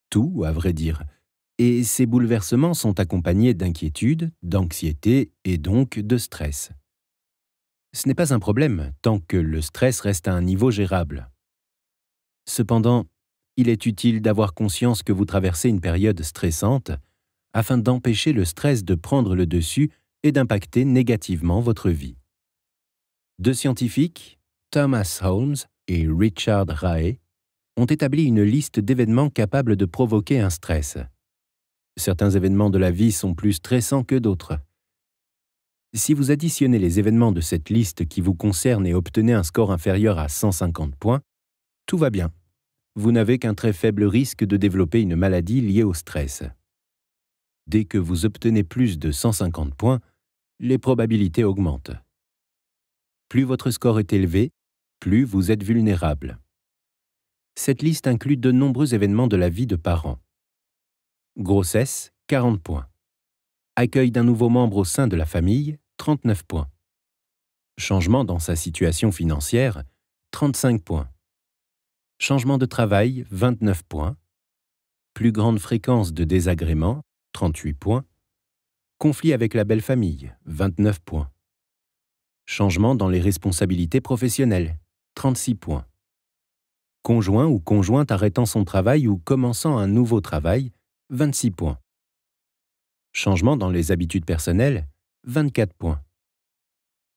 tout, à vrai dire, et ces bouleversements sont accompagnés d'inquiétude, d'anxiété et donc de stress. Ce n'est pas un problème tant que le stress reste à un niveau gérable. Cependant, il est utile d'avoir conscience que vous traversez une période stressante afin d'empêcher le stress de prendre le dessus et d'impacter négativement votre vie. 2 scientifiques, Thomas Holmes et Richard Rahe, ont établi une liste d'événements capables de provoquer un stress. Certains événements de la vie sont plus stressants que d'autres. Si vous additionnez les événements de cette liste qui vous concernent et obtenez un score inférieur à 150 points, tout va bien. Vous n'avez qu'un très faible risque de développer une maladie liée au stress. Dès que vous obtenez plus de 150 points, les probabilités augmentent. Plus votre score est élevé, plus vous êtes vulnérable. Cette liste inclut de nombreux événements de la vie de parents. Grossesse, 40 points. Accueil d'un nouveau membre au sein de la famille, 39 points. Changement dans sa situation financière, 35 points. Changement de travail, 29 points. Plus grande fréquence de désagréments, 38 points. Conflit avec la belle famille, 29 points. Changement dans les responsabilités professionnelles, 36 points. Conjoint ou conjointe arrêtant son travail ou commençant un nouveau travail, 26 points. Changement dans les habitudes personnelles, 24 points.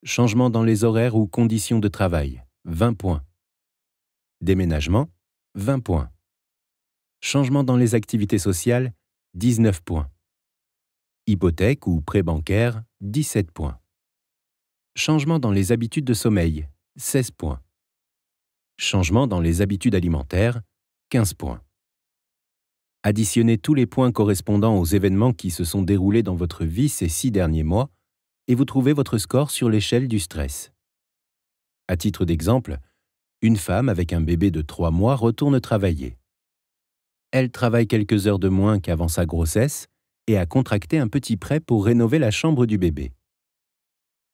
Changement dans les horaires ou conditions de travail, 20 points. Déménagement, 20 points. Changement dans les activités sociales, 19 points. Hypothèque ou prêt bancaire, 17 points. Changement dans les habitudes de sommeil, 16 points. Changement dans les habitudes alimentaires, 15 points. Additionnez tous les points correspondant aux événements qui se sont déroulés dans votre vie ces 6 derniers mois et vous trouvez votre score sur l'échelle du stress. À titre d'exemple, une femme avec un bébé de 3 mois retourne travailler. Elle travaille quelques heures de moins qu'avant sa grossesse et a contracté un petit prêt pour rénover la chambre du bébé.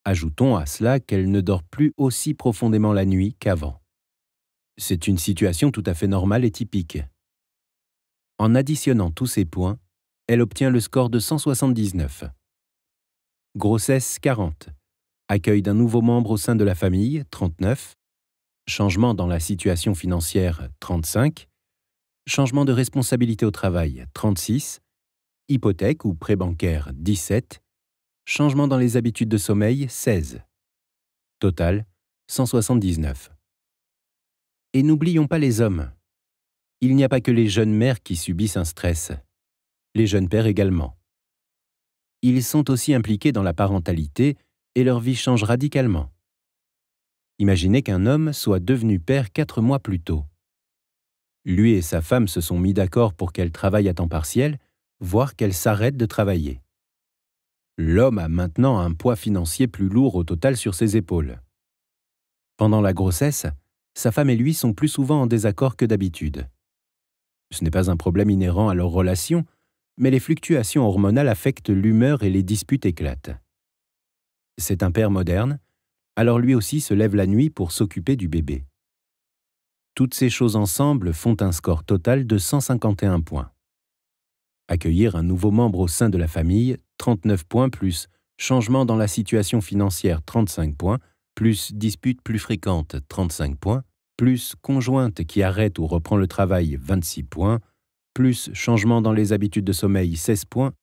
Ajoutons à cela qu'elle ne dort plus aussi profondément la nuit qu'avant. C'est une situation tout à fait normale et typique. En additionnant tous ces points, elle obtient le score de 179. Grossesse 40. Accueil d'un nouveau membre au sein de la famille 39. Changement dans la situation financière 35. Changement de responsabilité au travail 36. Hypothèque ou prêt bancaire 17. Changement dans les habitudes de sommeil 16. Total 179. Et n'oublions pas les hommes. Il n'y a pas que les jeunes mères qui subissent un stress. Les jeunes pères également. Ils sont aussi impliqués dans la parentalité et leur vie change radicalement. Imaginez qu'un homme soit devenu père 4 mois plus tôt. Lui et sa femme se sont mis d'accord pour qu'elle travaille à temps partiel voire qu'elle s'arrête de travailler. L'homme a maintenant un poids financier plus lourd au total sur ses épaules. Pendant la grossesse, sa femme et lui sont plus souvent en désaccord que d'habitude. Ce n'est pas un problème inhérent à leur relation, mais les fluctuations hormonales affectent l'humeur et les disputes éclatent. C'est un père moderne, alors lui aussi se lève la nuit pour s'occuper du bébé. Toutes ces choses ensemble font un score total de 151 points. Accueillir un nouveau membre au sein de la famille, 39 points, plus changement dans la situation financière, 35 points, plus disputes plus fréquentes, 35 points, plus conjointe qui arrête ou reprend le travail, 26 points, plus changement dans les habitudes de sommeil, 16 points,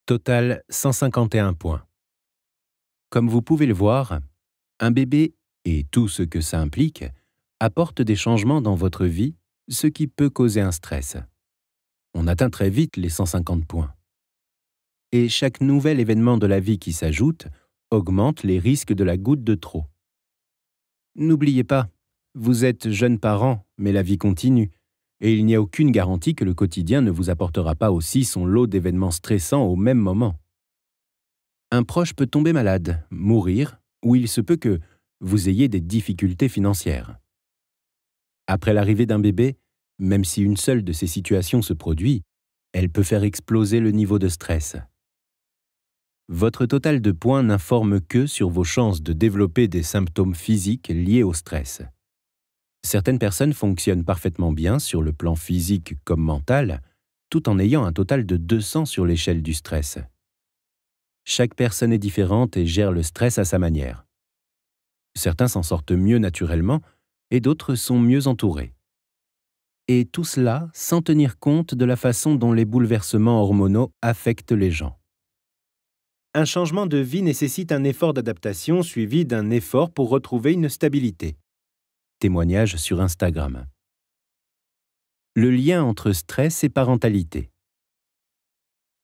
total 151 points. Comme vous pouvez le voir, un bébé, et tout ce que ça implique, apporte des changements dans votre vie, ce qui peut causer un stress. On atteint très vite les 150 points. Et chaque nouvel événement de la vie qui s'ajoute augmente les risques de la goutte de trop. N'oubliez pas, vous êtes jeune parent, mais la vie continue, et il n'y a aucune garantie que le quotidien ne vous apportera pas aussi son lot d'événements stressants au même moment. Un proche peut tomber malade, mourir, ou il se peut que vous ayez des difficultés financières. Après l'arrivée d'un bébé, même si une seule de ces situations se produit, elle peut faire exploser le niveau de stress. Votre total de points n'informe que sur vos chances de développer des symptômes physiques liés au stress. Certaines personnes fonctionnent parfaitement bien sur le plan physique comme mental, tout en ayant un total de 200 sur l'échelle du stress. Chaque personne est différente et gère le stress à sa manière. Certains s'en sortent mieux naturellement et d'autres sont mieux entourés. Et tout cela sans tenir compte de la façon dont les bouleversements hormonaux affectent les gens. Un changement de vie nécessite un effort d'adaptation suivi d'un effort pour retrouver une stabilité. Témoignage sur Instagram. Le lien entre stress et parentalité.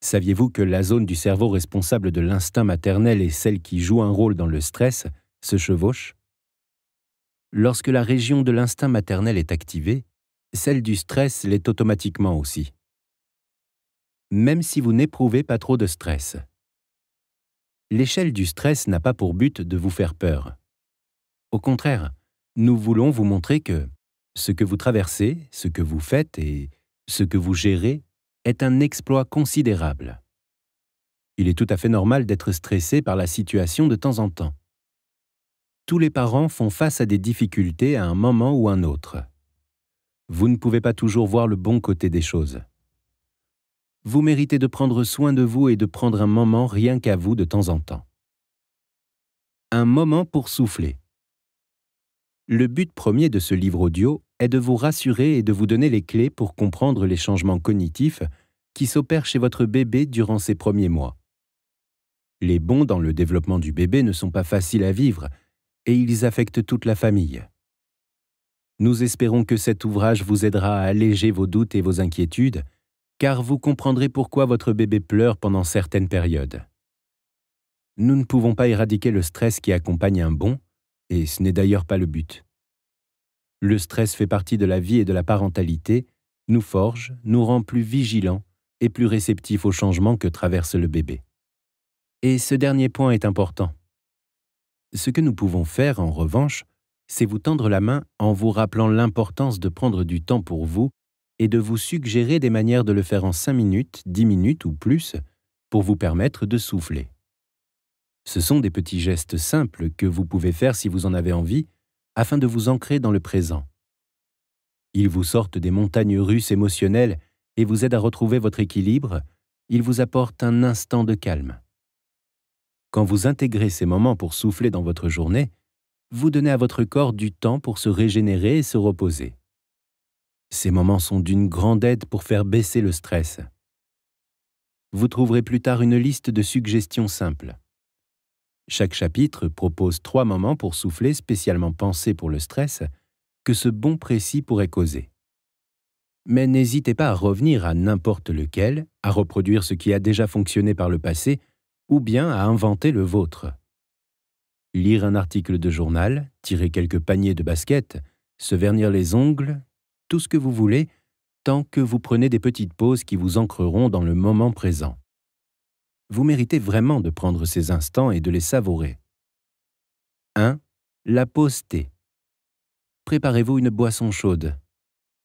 Saviez-vous que la zone du cerveau responsable de l'instinct maternel et celle qui joue un rôle dans le stress se chevauchent? Lorsque la région de l'instinct maternel est activée, celle du stress l'est automatiquement aussi. Même si vous n'éprouvez pas trop de stress. L'échelle du stress n'a pas pour but de vous faire peur. Au contraire, nous voulons vous montrer que ce que vous traversez, ce que vous faites et ce que vous gérez est un exploit considérable. Il est tout à fait normal d'être stressé par la situation de temps en temps. Tous les parents font face à des difficultés à un moment ou un autre. Vous ne pouvez pas toujours voir le bon côté des choses. Vous méritez de prendre soin de vous et de prendre un moment rien qu'à vous de temps en temps. Un moment pour souffler. Le but premier de ce livre audio est de vous rassurer et de vous donner les clés pour comprendre les changements cognitifs qui s'opèrent chez votre bébé durant ses premiers mois. Les bonds dans le développement du bébé ne sont pas faciles à vivre et ils affectent toute la famille. Nous espérons que cet ouvrage vous aidera à alléger vos doutes et vos inquiétudes, car vous comprendrez pourquoi votre bébé pleure pendant certaines périodes. Nous ne pouvons pas éradiquer le stress qui accompagne un bond, et ce n'est d'ailleurs pas le but. Le stress fait partie de la vie et de la parentalité, nous forge, nous rend plus vigilants et plus réceptifs aux changements que traverse le bébé. Et ce dernier point est important. Ce que nous pouvons faire, en revanche, c'est vous tendre la main en vous rappelant l'importance de prendre du temps pour vous et de vous suggérer des manières de le faire en 5 minutes, 10 minutes ou plus pour vous permettre de souffler. Ce sont des petits gestes simples que vous pouvez faire si vous en avez envie, afin de vous ancrer dans le présent. Ils vous sortent des montagnes russes émotionnelles et vous aident à retrouver votre équilibre, ils vous apportent un instant de calme. Quand vous intégrez ces moments pour souffler dans votre journée, vous donnez à votre corps du temps pour se régénérer et se reposer. Ces moments sont d'une grande aide pour faire baisser le stress. Vous trouverez plus tard une liste de suggestions simples. Chaque chapitre propose 3 moments pour souffler spécialement pensés pour le stress que ce bond précis pourrait causer. Mais n'hésitez pas à revenir à n'importe lequel, à reproduire ce qui a déjà fonctionné par le passé, ou bien à inventer le vôtre. Lire un article de journal, tirer quelques paniers de basket, se vernir les ongles, tout ce que vous voulez, tant que vous prenez des petites pauses qui vous ancreront dans le moment présent. Vous méritez vraiment de prendre ces instants et de les savourer. 1. La pause thé. Préparez-vous une boisson chaude.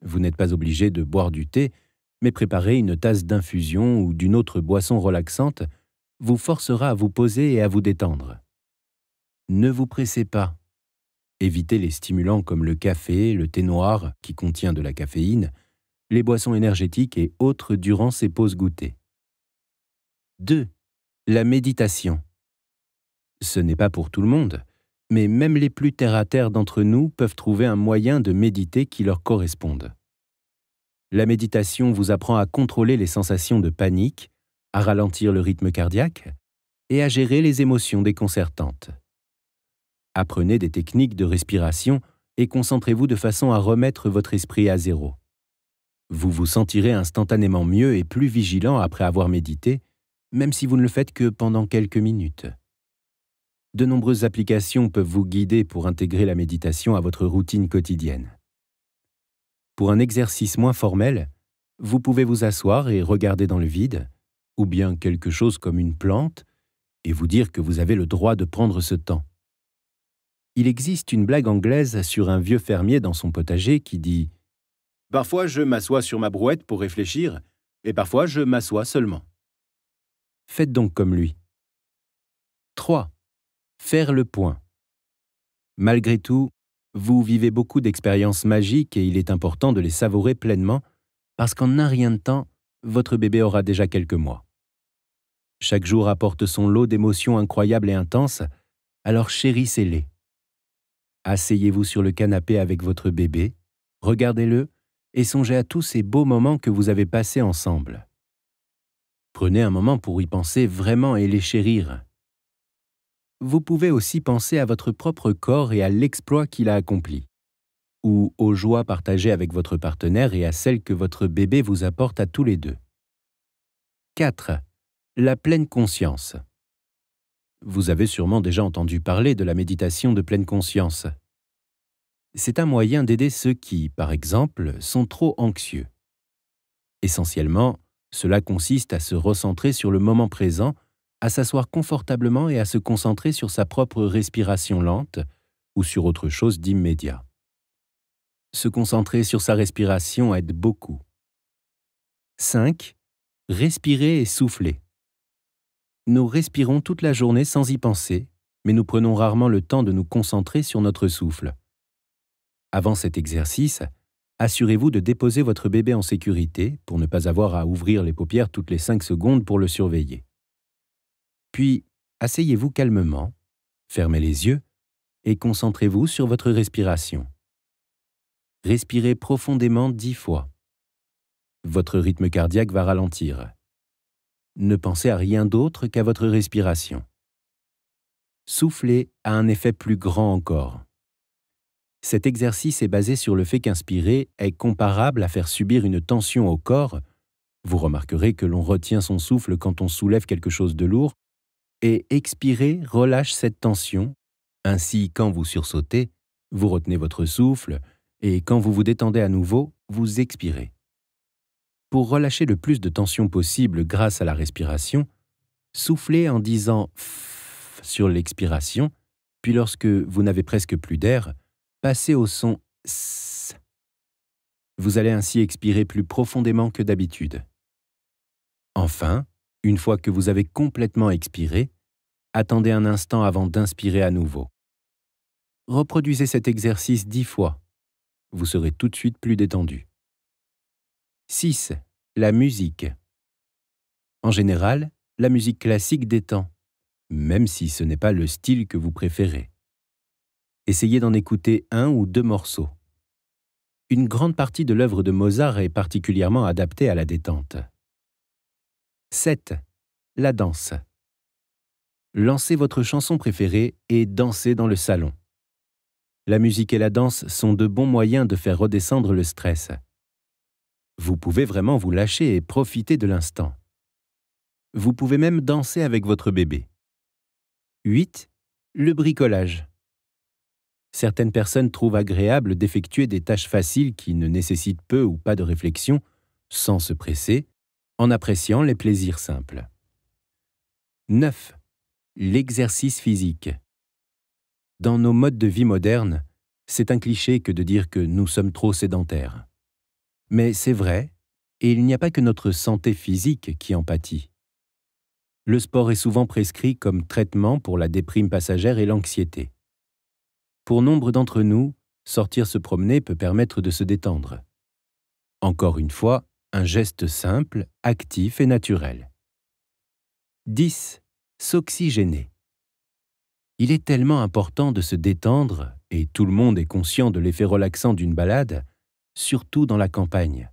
Vous n'êtes pas obligé de boire du thé, mais préparer une tasse d'infusion ou d'une autre boisson relaxante vous forcera à vous poser et à vous détendre. Ne vous pressez pas. Évitez les stimulants comme le café, le thé noir qui contient de la caféine, les boissons énergétiques et autres durant ces pauses goûtées. 2. La méditation. Ce n'est pas pour tout le monde, mais même les plus terre-à-terre d'entre nous peuvent trouver un moyen de méditer qui leur corresponde. La méditation vous apprend à contrôler les sensations de panique, à ralentir le rythme cardiaque et à gérer les émotions déconcertantes. Apprenez des techniques de respiration et concentrez-vous de façon à remettre votre esprit à zéro. Vous vous sentirez instantanément mieux et plus vigilant après avoir médité, même si vous ne le faites que pendant quelques minutes. De nombreuses applications peuvent vous guider pour intégrer la méditation à votre routine quotidienne. Pour un exercice moins formel, vous pouvez vous asseoir et regarder dans le vide, ou bien quelque chose comme une plante, et vous dire que vous avez le droit de prendre ce temps. Il existe une blague anglaise sur un vieux fermier dans son potager qui dit « Parfois je m'assois sur ma brouette pour réfléchir, et parfois je m'assois seulement. » Faites donc comme lui. 3. Faire le point. Malgré tout, vous vivez beaucoup d'expériences magiques et il est important de les savourer pleinement parce qu'en un rien de temps, votre bébé aura déjà quelques mois. Chaque jour apporte son lot d'émotions incroyables et intenses, alors chérissez-les. Asseyez-vous sur le canapé avec votre bébé, regardez-le et songez à tous ces beaux moments que vous avez passés ensemble. Prenez un moment pour y penser vraiment et les chérir. Vous pouvez aussi penser à votre propre corps et à l'exploit qu'il a accompli, ou aux joies partagées avec votre partenaire et à celles que votre bébé vous apporte à tous les deux. 4. La pleine conscience. Vous avez sûrement déjà entendu parler de la méditation de pleine conscience. C'est un moyen d'aider ceux qui, par exemple, sont trop anxieux. Essentiellement, cela consiste à se recentrer sur le moment présent, à s'asseoir confortablement et à se concentrer sur sa propre respiration lente ou sur autre chose d'immédiat. Se concentrer sur sa respiration aide beaucoup. 5. Respirer et souffler. Nous respirons toute la journée sans y penser, mais nous prenons rarement le temps de nous concentrer sur notre souffle. Avant cet exercice, assurez-vous de déposer votre bébé en sécurité pour ne pas avoir à ouvrir les paupières toutes les 5 secondes pour le surveiller. Puis, asseyez-vous calmement, fermez les yeux et concentrez-vous sur votre respiration. Respirez profondément 10 fois. Votre rythme cardiaque va ralentir. Ne pensez à rien d'autre qu'à votre respiration. Souffler a un effet plus grand encore. Cet exercice est basé sur le fait qu'inspirer est comparable à faire subir une tension au corps. Vous remarquerez que l'on retient son souffle quand on soulève quelque chose de lourd, et expirer relâche cette tension. Ainsi, quand vous sursautez, vous retenez votre souffle, et quand vous vous détendez à nouveau, vous expirez. Pour relâcher le plus de tension possible grâce à la respiration, soufflez en disant « f » sur l'expiration, puis lorsque vous n'avez presque plus d'air, passez au son « s ». Vous allez ainsi expirer plus profondément que d'habitude. Enfin, une fois que vous avez complètement expiré, attendez un instant avant d'inspirer à nouveau. Reproduisez cet exercice 10 fois. Vous serez tout de suite plus détendu. 6. La musique. En général, la musique classique détend, même si ce n'est pas le style que vous préférez. Essayez d'en écouter 1 ou 2 morceaux. Une grande partie de l'œuvre de Mozart est particulièrement adaptée à la détente. 7. La danse. Lancez votre chanson préférée et dansez dans le salon. La musique et la danse sont de bons moyens de faire redescendre le stress. Vous pouvez vraiment vous lâcher et profiter de l'instant. Vous pouvez même danser avec votre bébé. 8. Le bricolage. Certaines personnes trouvent agréable d'effectuer des tâches faciles qui ne nécessitent peu ou pas de réflexion, sans se presser, en appréciant les plaisirs simples. 9. L'exercice physique. Dans nos modes de vie modernes, c'est un cliché que de dire que nous sommes trop sédentaires. Mais c'est vrai, et il n'y a pas que notre santé physique qui en pâtit. Le sport est souvent prescrit comme traitement pour la déprime passagère et l'anxiété. Pour nombre d'entre nous, sortir se promener peut permettre de se détendre. Encore une fois, un geste simple, actif et naturel. 10. S'oxygéner. Il est tellement important de se détendre, et tout le monde est conscient de l'effet relaxant d'une balade, surtout dans la campagne.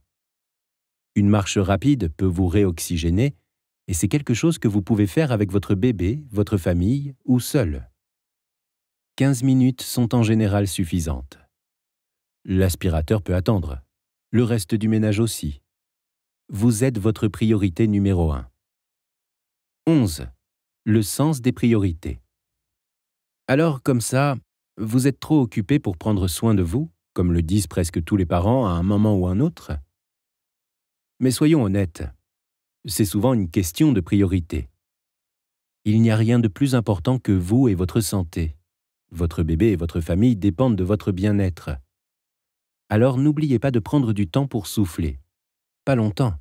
Une marche rapide peut vous réoxygéner, et c'est quelque chose que vous pouvez faire avec votre bébé, votre famille ou seul. 15 minutes sont en général suffisantes. L'aspirateur peut attendre. Le reste du ménage aussi. Vous êtes votre priorité numéro 1. 11. Le sens des priorités. Alors, comme ça, vous êtes trop occupé pour prendre soin de vous, comme le disent presque tous les parents à un moment ou un autre? Mais soyons honnêtes, c'est souvent une question de priorité. Il n'y a rien de plus important que vous et votre santé. Votre bébé et votre famille dépendent de votre bien-être. Alors n'oubliez pas de prendre du temps pour souffler. Pas longtemps.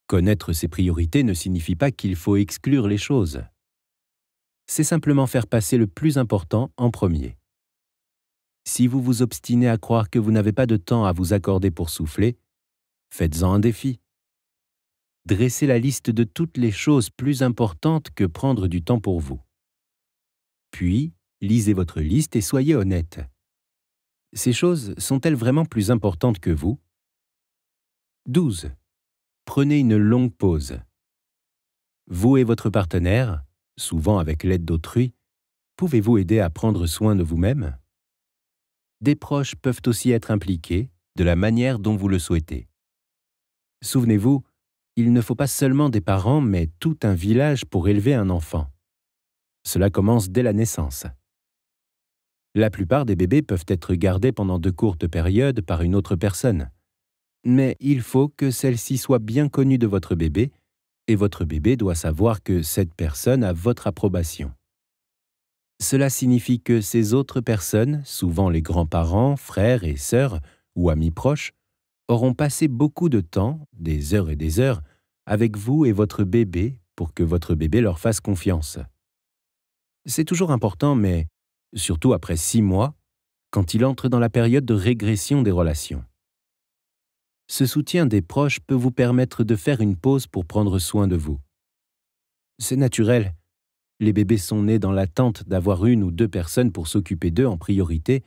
Connaître ses priorités ne signifie pas qu'il faut exclure les choses. C'est simplement faire passer le plus important en premier. Si vous vous obstinez à croire que vous n'avez pas de temps à vous accorder pour souffler, faites-en un défi. Dressez la liste de toutes les choses plus importantes que prendre du temps pour vous. Puis, lisez votre liste et soyez honnête. Ces choses sont-elles vraiment plus importantes que vous? 12. Prenez une longue pause. Vous et votre partenaire, souvent avec l'aide d'autrui, pouvez-vous aider à prendre soin de vous-même? Des proches peuvent aussi être impliqués de la manière dont vous le souhaitez. Souvenez-vous, il ne faut pas seulement des parents, mais tout un village pour élever un enfant. Cela commence dès la naissance. La plupart des bébés peuvent être gardés pendant de courtes périodes par une autre personne. Mais il faut que celle-ci soit bien connue de votre bébé, et votre bébé doit savoir que cette personne a votre approbation. Cela signifie que ces autres personnes, souvent les grands-parents, frères et sœurs ou amis proches, auront passé beaucoup de temps, des heures et des heures, avec vous et votre bébé pour que votre bébé leur fasse confiance. C'est toujours important, mais surtout après 6 mois, quand il entre dans la période de régression des relations. Ce soutien des proches peut vous permettre de faire une pause pour prendre soin de vous. C'est naturel. Les bébés sont nés dans l'attente d'avoir 1 ou 2 personnes pour s'occuper d'eux en priorité,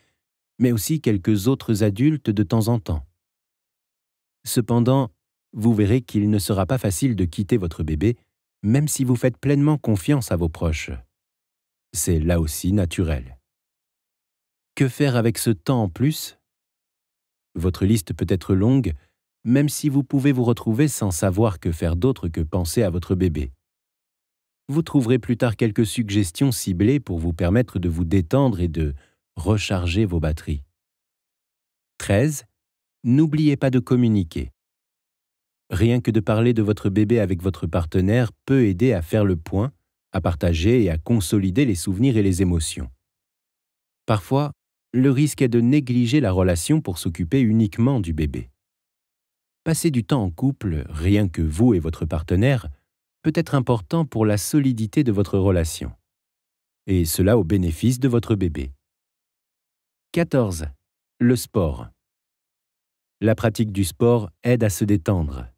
mais aussi quelques autres adultes de temps en temps. Cependant, vous verrez qu'il ne sera pas facile de quitter votre bébé, même si vous faites pleinement confiance à vos proches. C'est là aussi naturel. Que faire avec ce temps en plus? Votre liste peut être longue, même si vous pouvez vous retrouver sans savoir que faire d'autre que penser à votre bébé. Vous trouverez plus tard quelques suggestions ciblées pour vous permettre de vous détendre et de recharger vos batteries. 13. N'oubliez pas de communiquer. Rien que de parler de votre bébé avec votre partenaire peut aider à faire le point, à partager et à consolider les souvenirs et les émotions. Parfois, le risque est de négliger la relation pour s'occuper uniquement du bébé. Passer du temps en couple, rien que vous et votre partenaire, peut être important pour la solidité de votre relation. Et cela au bénéfice de votre bébé. 14. Le sport. La pratique du sport aide à se détendre.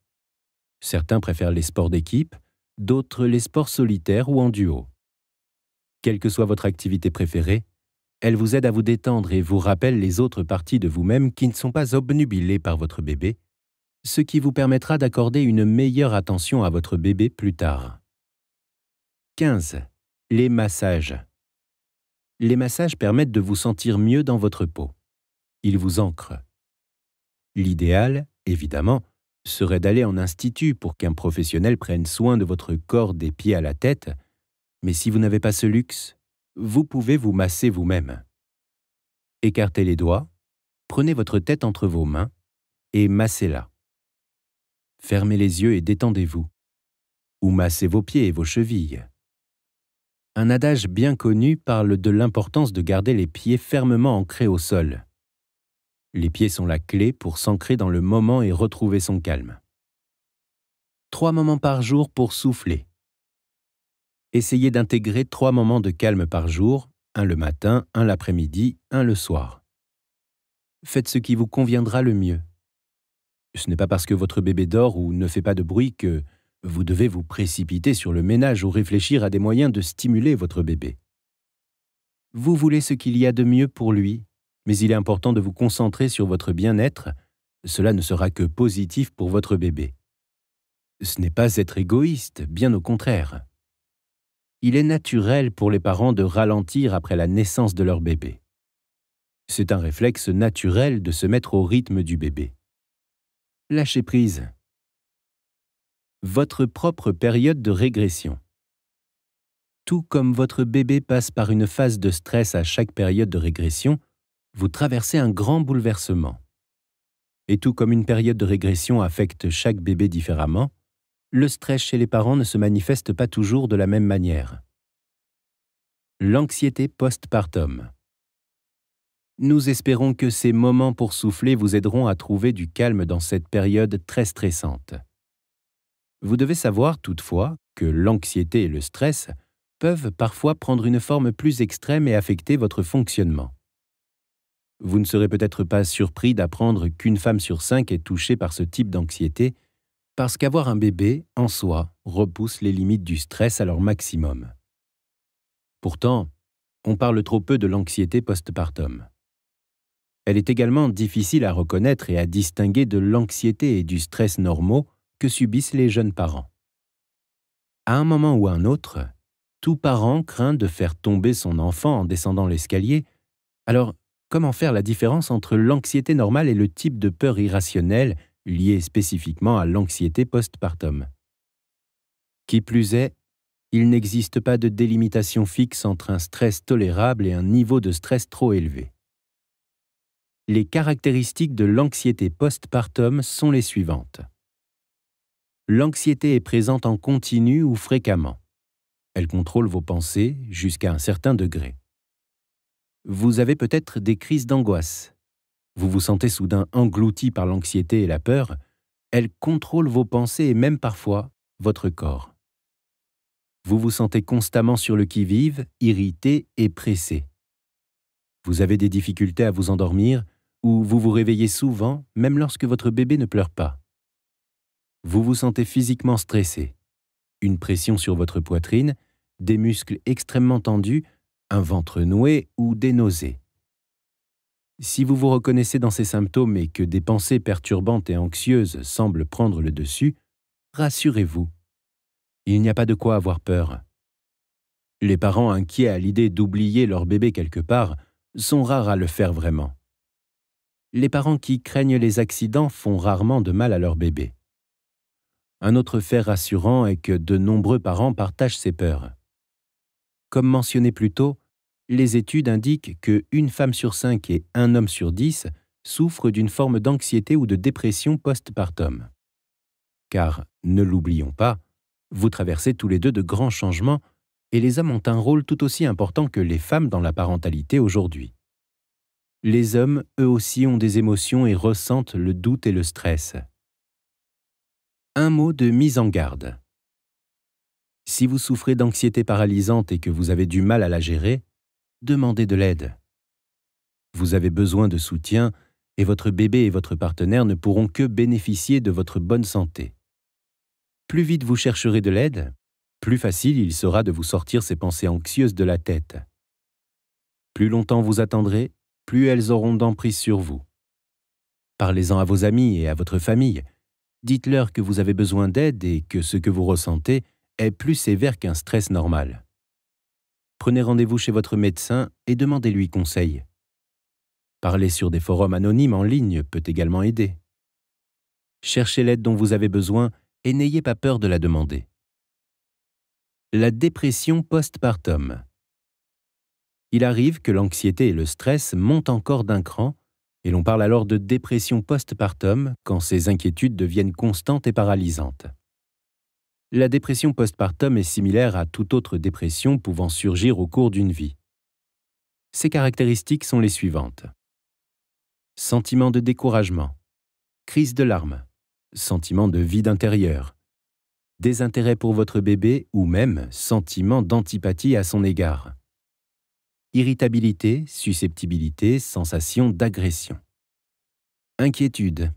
Certains préfèrent les sports d'équipe, d'autres les sports solitaires ou en duo. Quelle que soit votre activité préférée, elle vous aide à vous détendre et vous rappelle les autres parties de vous-même qui ne sont pas obnubilées par votre bébé, ce qui vous permettra d'accorder une meilleure attention à votre bébé plus tard. 15. Les massages. Les massages permettent de vous sentir mieux dans votre peau. Ils vous ancrent. L'idéal, évidemment, serait d'aller en institut pour qu'un professionnel prenne soin de votre corps des pieds à la tête, mais si vous n'avez pas ce luxe, vous pouvez vous masser vous-même. Écartez les doigts, prenez votre tête entre vos mains et massez-la. fermez les yeux et détendez-vous. Ou massez vos pieds et vos chevilles. Un adage bien connu parle de l'importance de garder les pieds fermement ancrés au sol. Les pieds sont la clé pour s'ancrer dans le moment et retrouver son calme. 3 moments par jour pour souffler. Essayez d'intégrer 3 moments de calme par jour, un le matin, un l'après-midi, un le soir. Faites ce qui vous conviendra le mieux. Ce n'est pas parce que votre bébé dort ou ne fait pas de bruit que vous devez vous précipiter sur le ménage ou réfléchir à des moyens de stimuler votre bébé. Vous voulez ce qu'il y a de mieux pour lui, mais il est important de vous concentrer sur votre bien-être. Cela ne sera que positif pour votre bébé. Ce n'est pas être égoïste, bien au contraire. Il est naturel pour les parents de ralentir après la naissance de leur bébé. C'est un réflexe naturel de se mettre au rythme du bébé. Lâchez prise. Votre propre période de régression. Tout comme votre bébé passe par une phase de stress à chaque période de régression, vous traversez un grand bouleversement. Et tout comme une période de régression affecte chaque bébé différemment, le stress chez les parents ne se manifeste pas toujours de la même manière. L'anxiété postpartum. Nous espérons que ces moments pour souffler vous aideront à trouver du calme dans cette période très stressante. Vous devez savoir toutefois que l'anxiété et le stress peuvent parfois prendre une forme plus extrême et affecter votre fonctionnement. Vous ne serez peut-être pas surpris d'apprendre qu'une femme sur 5 est touchée par ce type d'anxiété, parce qu'avoir un bébé, en soi, repousse les limites du stress à leur maximum. Pourtant, on parle trop peu de l'anxiété postpartum. Elle est également difficile à reconnaître et à distinguer de l'anxiété et du stress normaux que subissent les jeunes parents. À un moment ou à un autre, tout parent craint de faire tomber son enfant en descendant l'escalier. Alors, comment faire la différence entre l'anxiété normale et le type de peur irrationnelle liée spécifiquement à l'anxiété postpartum? Qui plus est, il n'existe pas de délimitation fixe entre un stress tolérable et un niveau de stress trop élevé. Les caractéristiques de l'anxiété postpartum sont les suivantes. L'anxiété est présente en continu ou fréquemment. Elle contrôle vos pensées jusqu'à un certain degré. Vous avez peut-être des crises d'angoisse. Vous vous sentez soudain englouti par l'anxiété et la peur. Elle contrôle vos pensées et même parfois votre corps. Vous vous sentez constamment sur le qui-vive, irrité et pressé. Vous avez des difficultés à vous endormir ou vous vous réveillez souvent, même lorsque votre bébé ne pleure pas. Vous vous sentez physiquement stressé. Une pression sur votre poitrine, des muscles extrêmement tendus, un ventre noué ou des nausées. Si vous vous reconnaissez dans ces symptômes et que des pensées perturbantes et anxieuses semblent prendre le dessus, rassurez-vous. Il n'y a pas de quoi avoir peur. Les parents inquiets à l'idée d'oublier leur bébé quelque part sont rares à le faire vraiment. Les parents qui craignent les accidents font rarement de mal à leur bébé. Un autre fait rassurant est que de nombreux parents partagent ces peurs. Comme mentionné plus tôt, les études indiquent que 1 femme sur 5 et 1 homme sur 10 souffrent d'une forme d'anxiété ou de dépression postpartum. Car, ne l'oublions pas, vous traversez tous les deux de grands changements et les hommes ont un rôle tout aussi important que les femmes dans la parentalité aujourd'hui. Les hommes, eux aussi, ont des émotions et ressentent le doute et le stress. Un mot de mise en garde. Si vous souffrez d'anxiété paralysante et que vous avez du mal à la gérer, demandez de l'aide. Vous avez besoin de soutien et votre bébé et votre partenaire ne pourront que bénéficier de votre bonne santé. Plus vite vous chercherez de l'aide, plus facile il sera de vous sortir ces pensées anxieuses de la tête. Plus longtemps vous attendrez, plus elles auront d'emprise sur vous. Parlez-en à vos amis et à votre famille. Dites-leur que vous avez besoin d'aide et que ce que vous ressentez est plus sévère qu'un stress normal. Prenez rendez-vous chez votre médecin et demandez-lui conseil. Parler sur des forums anonymes en ligne peut également aider. Cherchez l'aide dont vous avez besoin et n'ayez pas peur de la demander. La dépression postpartum. Il arrive que l'anxiété et le stress montent encore d'un cran, et l'on parle alors de dépression postpartum quand ces inquiétudes deviennent constantes et paralysantes. La dépression postpartum est similaire à toute autre dépression pouvant surgir au cours d'une vie. Ses caractéristiques sont les suivantes. Sentiment de découragement, crise de larmes, sentiment de vide intérieur, désintérêt pour votre bébé ou même sentiment d'antipathie à son égard. Irritabilité, susceptibilité, sensation d'agression. Inquiétude.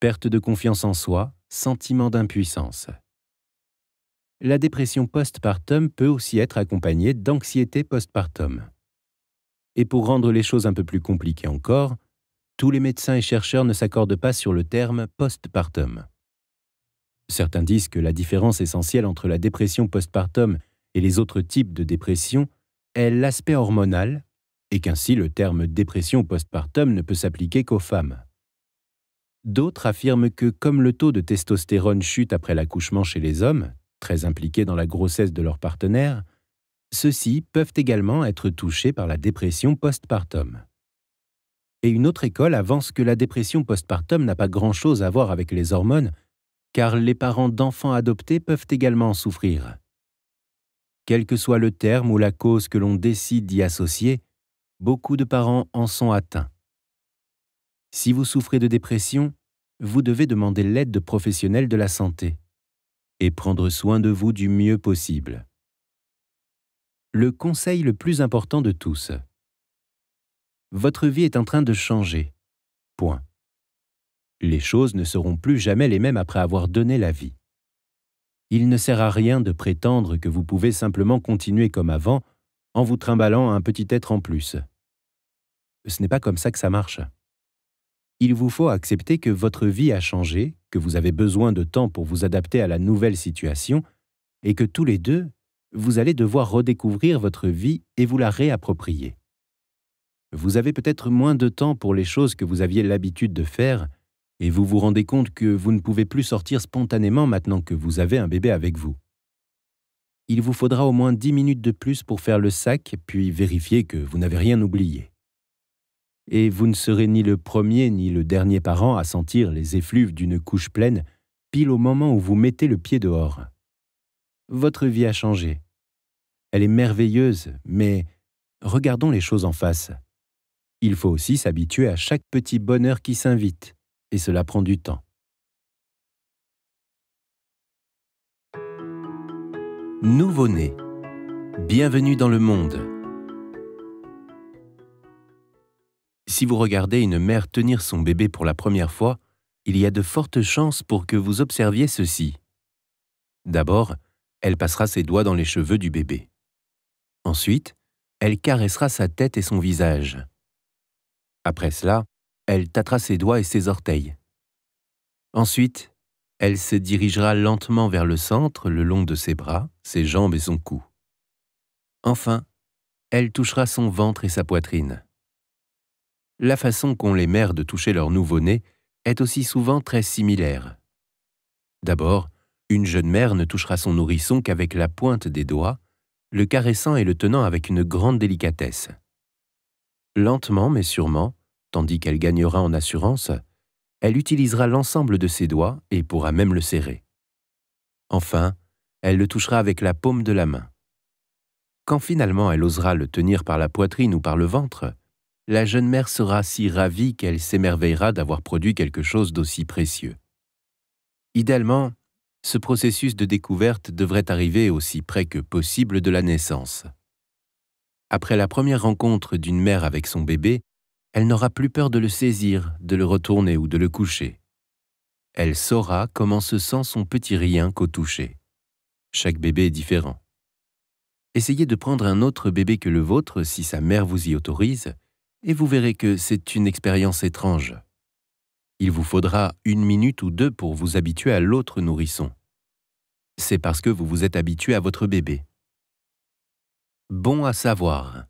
Perte de confiance en soi, sentiment d'impuissance. La dépression postpartum peut aussi être accompagnée d'anxiété postpartum. Et pour rendre les choses un peu plus compliquées encore, tous les médecins et chercheurs ne s'accordent pas sur le terme postpartum. Certains disent que la différence essentielle entre la dépression postpartum et les autres types de dépression est l'aspect hormonal et qu'ainsi le terme dépression postpartum ne peut s'appliquer qu'aux femmes. D'autres affirment que comme le taux de testostérone chute après l'accouchement chez les hommes, très impliqués dans la grossesse de leur partenaire, ceux-ci peuvent également être touchés par la dépression postpartum. Et une autre école avance que la dépression postpartum n'a pas grand-chose à voir avec les hormones, car les parents d'enfants adoptés peuvent également en souffrir. Quel que soit le terme ou la cause que l'on décide d'y associer, beaucoup de parents en sont atteints. Si vous souffrez de dépression, vous devez demander l'aide de professionnels de la santé et prendre soin de vous du mieux possible. Le conseil le plus important de tous. Votre vie est en train de changer. Point. Les choses ne seront plus jamais les mêmes après avoir donné la vie. Il ne sert à rien de prétendre que vous pouvez simplement continuer comme avant en vous trimballant un petit être en plus. Ce n'est pas comme ça que ça marche. Il vous faut accepter que votre vie a changé, que vous avez besoin de temps pour vous adapter à la nouvelle situation et que tous les deux, vous allez devoir redécouvrir votre vie et vous la réapproprier. Vous avez peut-être moins de temps pour les choses que vous aviez l'habitude de faire et vous vous rendez compte que vous ne pouvez plus sortir spontanément maintenant que vous avez un bébé avec vous. Il vous faudra au moins 10 minutes de plus pour faire le sac, puis vérifier que vous n'avez rien oublié. Et vous ne serez ni le premier ni le dernier parent à sentir les effluves d'une couche pleine pile au moment où vous mettez le pied dehors. Votre vie a changé. Elle est merveilleuse, mais regardons les choses en face. Il faut aussi s'habituer à chaque petit bonheur qui s'invite. Et cela prend du temps. Nouveau-né. Bienvenue dans le monde. Si vous regardez une mère tenir son bébé pour la première fois, il y a de fortes chances pour que vous observiez ceci. D'abord, elle passera ses doigts dans les cheveux du bébé. Ensuite, elle caressera sa tête et son visage. Après cela, elle tâtera ses doigts et ses orteils. Ensuite, elle se dirigera lentement vers le centre, le long de ses bras, ses jambes et son cou. Enfin, elle touchera son ventre et sa poitrine. La façon qu'ont les mères de toucher leur nouveau-né est aussi souvent très similaire. D'abord, une jeune mère ne touchera son nourrisson qu'avec la pointe des doigts, le caressant et le tenant avec une grande délicatesse. Lentement mais sûrement, tandis qu'elle gagnera en assurance, elle utilisera l'ensemble de ses doigts et pourra même le serrer. Enfin, elle le touchera avec la paume de la main. Quand finalement elle osera le tenir par la poitrine ou par le ventre, la jeune mère sera si ravie qu'elle s'émerveillera d'avoir produit quelque chose d'aussi précieux. Idéalement, ce processus de découverte devrait arriver aussi près que possible de la naissance. Après la première rencontre d'une mère avec son bébé, elle n'aura plus peur de le saisir, de le retourner ou de le coucher. Elle saura comment se sent son petit rien qu'au toucher. Chaque bébé est différent. Essayez de prendre un autre bébé que le vôtre si sa mère vous y autorise, et vous verrez que c'est une expérience étrange. Il vous faudra 1 minute ou 2 pour vous habituer à l'autre nourrisson. C'est parce que vous vous êtes habitué à votre bébé. Bon à savoir.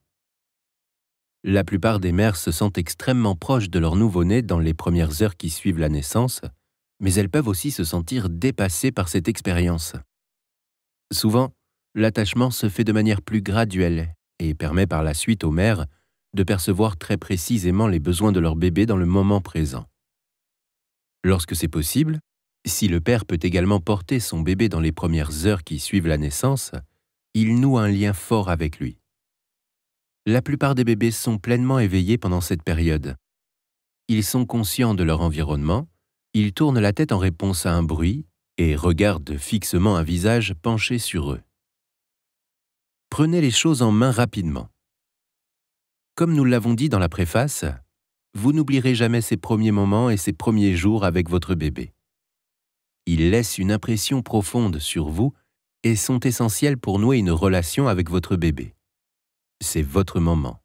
La plupart des mères se sentent extrêmement proches de leur nouveau-né dans les premières heures qui suivent la naissance, mais elles peuvent aussi se sentir dépassées par cette expérience. Souvent, l'attachement se fait de manière plus graduelle et permet par la suite aux mères de percevoir très précisément les besoins de leur bébé dans le moment présent. Lorsque c'est possible, si le père peut également porter son bébé dans les premières heures qui suivent la naissance, il noue un lien fort avec lui. La plupart des bébés sont pleinement éveillés pendant cette période. Ils sont conscients de leur environnement, ils tournent la tête en réponse à un bruit et regardent fixement un visage penché sur eux. Prenez les choses en main rapidement. Comme nous l'avons dit dans la préface, vous n'oublierez jamais ces premiers moments et ces premiers jours avec votre bébé. Ils laissent une impression profonde sur vous et sont essentiels pour nouer une relation avec votre bébé. C'est votre moment.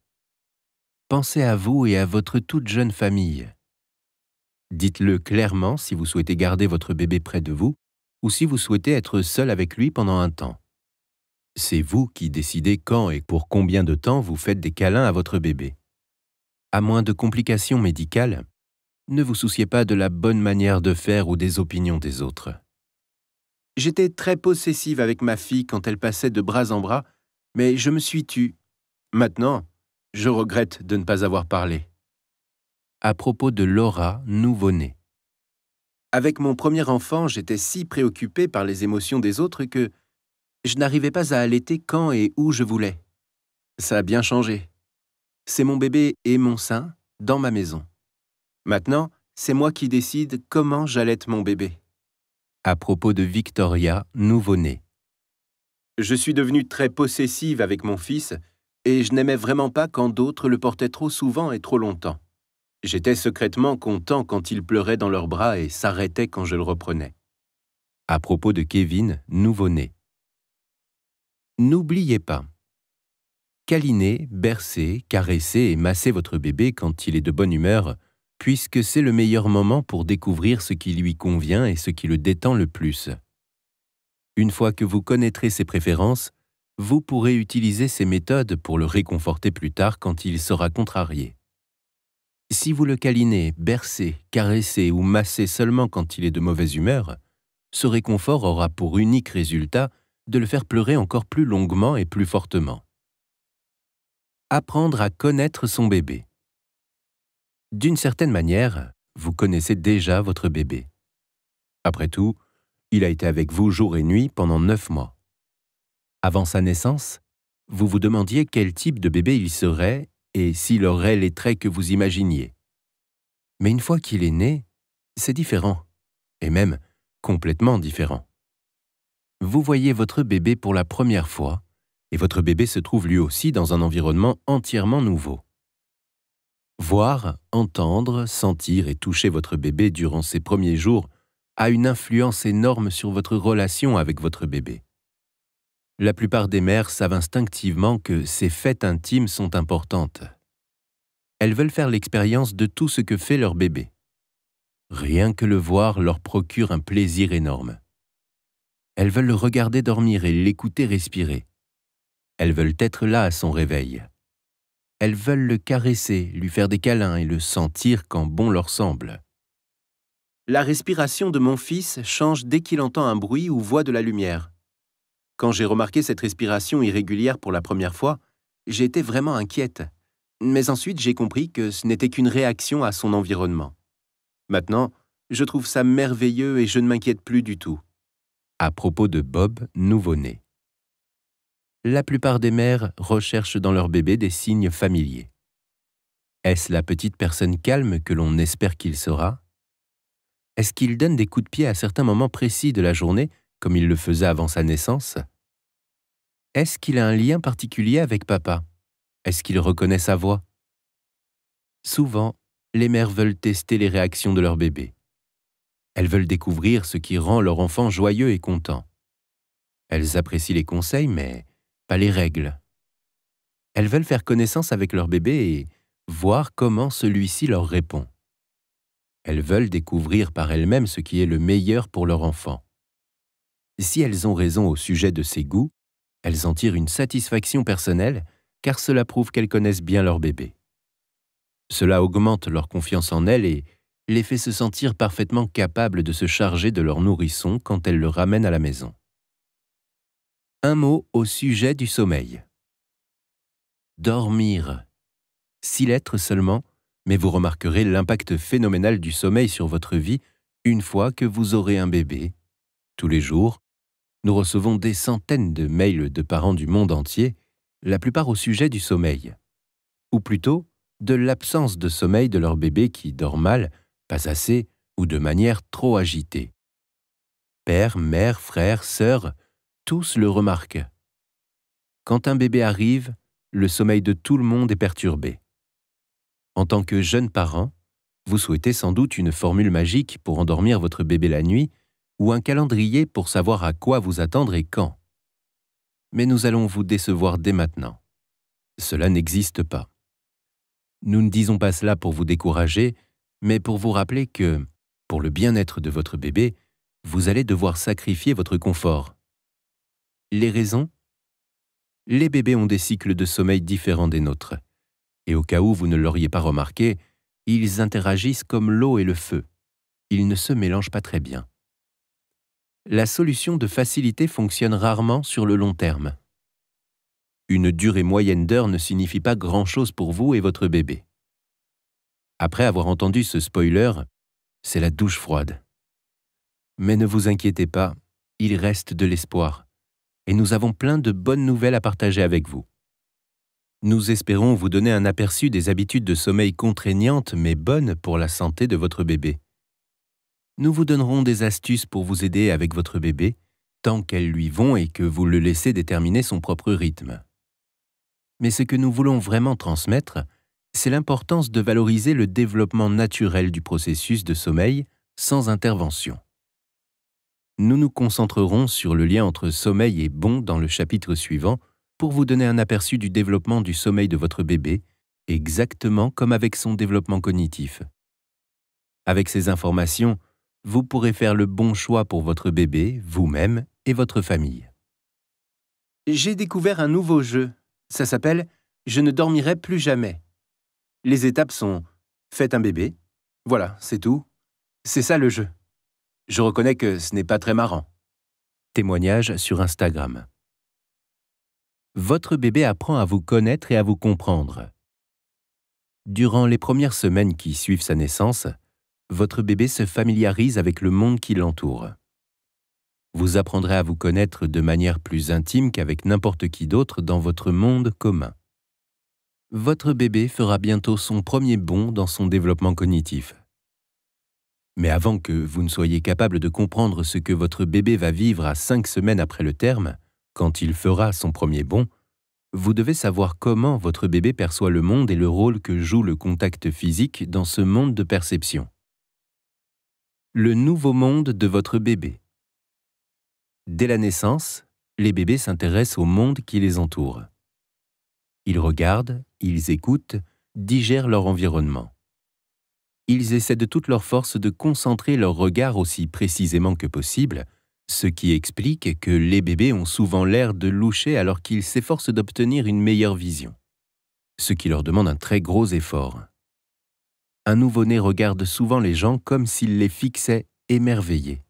Pensez à vous et à votre toute jeune famille. Dites-le clairement si vous souhaitez garder votre bébé près de vous ou si vous souhaitez être seul avec lui pendant un temps. C'est vous qui décidez quand et pour combien de temps vous faites des câlins à votre bébé. À moins de complications médicales, ne vous souciez pas de la bonne manière de faire ou des opinions des autres. J'étais très possessive avec ma fille quand elle passait de bras en bras, mais je me suis tue. Maintenant, je regrette de ne pas avoir parlé. À propos de Laura, nouveau-née. Avec mon premier enfant, j'étais si préoccupée par les émotions des autres que je n'arrivais pas à allaiter quand et où je voulais. Ça a bien changé. C'est mon bébé et mon sein dans ma maison. Maintenant, c'est moi qui décide comment j'allaite mon bébé. À propos de Victoria, nouveau-née. Je suis devenue très possessive avec mon fils et je n'aimais vraiment pas quand d'autres le portaient trop souvent et trop longtemps. J'étais secrètement content quand il pleurait dans leurs bras et s'arrêtait quand je le reprenais. À propos de Kevin, nouveau-né. N'oubliez pas. Câlinez, bercez, caressez et massez votre bébé quand il est de bonne humeur, puisque c'est le meilleur moment pour découvrir ce qui lui convient et ce qui le détend le plus. Une fois que vous connaîtrez ses préférences, vous pourrez utiliser ces méthodes pour le réconforter plus tard quand il sera contrarié. Si vous le câlinez, bercez, caressez ou massez seulement quand il est de mauvaise humeur, ce réconfort aura pour unique résultat de le faire pleurer encore plus longuement et plus fortement. Apprendre à connaître son bébé. D'une certaine manière, vous connaissez déjà votre bébé. Après tout, il a été avec vous jour et nuit pendant 9 mois. Avant sa naissance, vous vous demandiez quel type de bébé il serait et s'il aurait les traits que vous imaginiez. Mais une fois qu'il est né, c'est différent, et même complètement différent. Vous voyez votre bébé pour la première fois, et votre bébé se trouve lui aussi dans un environnement entièrement nouveau. Voir, entendre, sentir et toucher votre bébé durant ses premiers jours a une influence énorme sur votre relation avec votre bébé. La plupart des mères savent instinctivement que ces fêtes intimes sont importantes. Elles veulent faire l'expérience de tout ce que fait leur bébé. Rien que le voir leur procure un plaisir énorme. Elles veulent le regarder dormir et l'écouter respirer. Elles veulent être là à son réveil. Elles veulent le caresser, lui faire des câlins et le sentir quand bon leur semble. La respiration de mon fils change dès qu'il entend un bruit ou voit de la lumière. Quand j'ai remarqué cette respiration irrégulière pour la première fois, j'ai été vraiment inquiète. Mais ensuite, j'ai compris que ce n'était qu'une réaction à son environnement. Maintenant, je trouve ça merveilleux et je ne m'inquiète plus du tout. À propos de Bob, nouveau-né. La plupart des mères recherchent dans leur bébé des signes familiers. Est-ce la petite personne calme que l'on espère qu'il sera? Est-ce qu'il donne des coups de pied à certains moments précis de la journée, comme il le faisait avant sa naissance? Est-ce qu'il a un lien particulier avec papa? Est-ce qu'il reconnaît sa voix? Souvent, les mères veulent tester les réactions de leur bébé. Elles veulent découvrir ce qui rend leur enfant joyeux et content. Elles apprécient les conseils, mais pas les règles. Elles veulent faire connaissance avec leur bébé et voir comment celui-ci leur répond. Elles veulent découvrir par elles-mêmes ce qui est le meilleur pour leur enfant. Si elles ont raison au sujet de ses goûts, elles en tirent une satisfaction personnelle, car cela prouve qu'elles connaissent bien leur bébé. Cela augmente leur confiance en elles et les fait se sentir parfaitement capables de se charger de leur nourrisson quand elles le ramènent à la maison. Un mot au sujet du sommeil. Dormir. 6 lettres seulement, mais vous remarquerez l'impact phénoménal du sommeil sur votre vie une fois que vous aurez un bébé. Tous les jours, nous recevons des centaines de mails de parents du monde entier, la plupart au sujet du sommeil. Ou plutôt, de l'absence de sommeil de leur bébé qui dort mal, pas assez ou de manière trop agitée. Père, mère, frère, sœur, tous le remarquent. Quand un bébé arrive, le sommeil de tout le monde est perturbé. En tant que jeune parent, vous souhaitez sans doute une formule magique pour endormir votre bébé la nuit ou un calendrier pour savoir à quoi vous attendre et quand. Mais nous allons vous décevoir dès maintenant. Cela n'existe pas. Nous ne disons pas cela pour vous décourager, mais pour vous rappeler que, pour le bien-être de votre bébé, vous allez devoir sacrifier votre confort. Les raisons ? Les bébés ont des cycles de sommeil différents des nôtres. Et au cas où vous ne l'auriez pas remarqué, ils interagissent comme l'eau et le feu. Ils ne se mélangent pas très bien. La solution de facilité fonctionne rarement sur le long terme. Une durée moyenne d'heures ne signifie pas grand-chose pour vous et votre bébé. Après avoir entendu ce spoiler, c'est la douche froide. Mais ne vous inquiétez pas, il reste de l'espoir, et nous avons plein de bonnes nouvelles à partager avec vous. Nous espérons vous donner un aperçu des habitudes de sommeil contraignantes mais bonnes pour la santé de votre bébé. Nous vous donnerons des astuces pour vous aider avec votre bébé, tant qu'elles lui vont et que vous le laissez déterminer son propre rythme. Mais ce que nous voulons vraiment transmettre, c'est l'importance de valoriser le développement naturel du processus de sommeil sans intervention. Nous nous concentrerons sur le lien entre sommeil et bon dans le chapitre suivant pour vous donner un aperçu du développement du sommeil de votre bébé, exactement comme avec son développement cognitif. Avec ces informations, vous pourrez faire le bon choix pour votre bébé, vous-même et votre famille. J'ai découvert un nouveau jeu. Ça s'appelle « Je ne dormirai plus jamais ». Les étapes sont « Faites un bébé ». Voilà, c'est tout. C'est ça le jeu. Je reconnais que ce n'est pas très marrant. Témoignage sur Instagram. Votre bébé apprend à vous connaître et à vous comprendre. Durant les premières semaines qui suivent sa naissance, votre bébé se familiarise avec le monde qui l'entoure. Vous apprendrez à vous connaître de manière plus intime qu'avec n'importe qui d'autre dans votre monde commun. Votre bébé fera bientôt son premier bond dans son développement cognitif. Mais avant que vous ne soyez capable de comprendre ce que votre bébé va vivre à 5 semaines après le terme, quand il fera son premier bond, vous devez savoir comment votre bébé perçoit le monde et le rôle que joue le contact physique dans ce monde de perception. Le nouveau monde de votre bébé. Dès la naissance, les bébés s'intéressent au monde qui les entoure. Ils regardent, ils écoutent, digèrent leur environnement. Ils essaient de toute leur force de concentrer leur regard aussi précisément que possible, ce qui explique que les bébés ont souvent l'air de loucher alors qu'ils s'efforcent d'obtenir une meilleure vision, ce qui leur demande un très gros effort. Un nouveau-né regarde souvent les gens comme s'il les fixait émerveillé.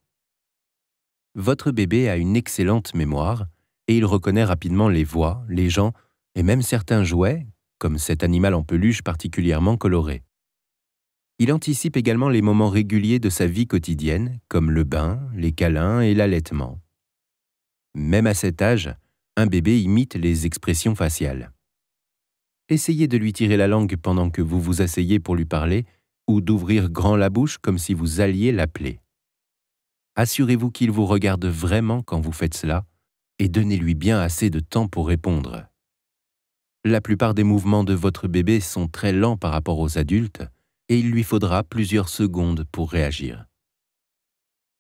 Votre bébé a une excellente mémoire et il reconnaît rapidement les voix, les gens et même certains jouets, comme cet animal en peluche particulièrement coloré. Il anticipe également les moments réguliers de sa vie quotidienne, comme le bain, les câlins et l'allaitement. Même à cet âge, un bébé imite les expressions faciales. Essayez de lui tirer la langue pendant que vous vous asseyez pour lui parler ou d'ouvrir grand la bouche comme si vous alliez l'appeler. Assurez-vous qu'il vous regarde vraiment quand vous faites cela et donnez-lui bien assez de temps pour répondre. La plupart des mouvements de votre bébé sont très lents par rapport aux adultes et il lui faudra plusieurs secondes pour réagir.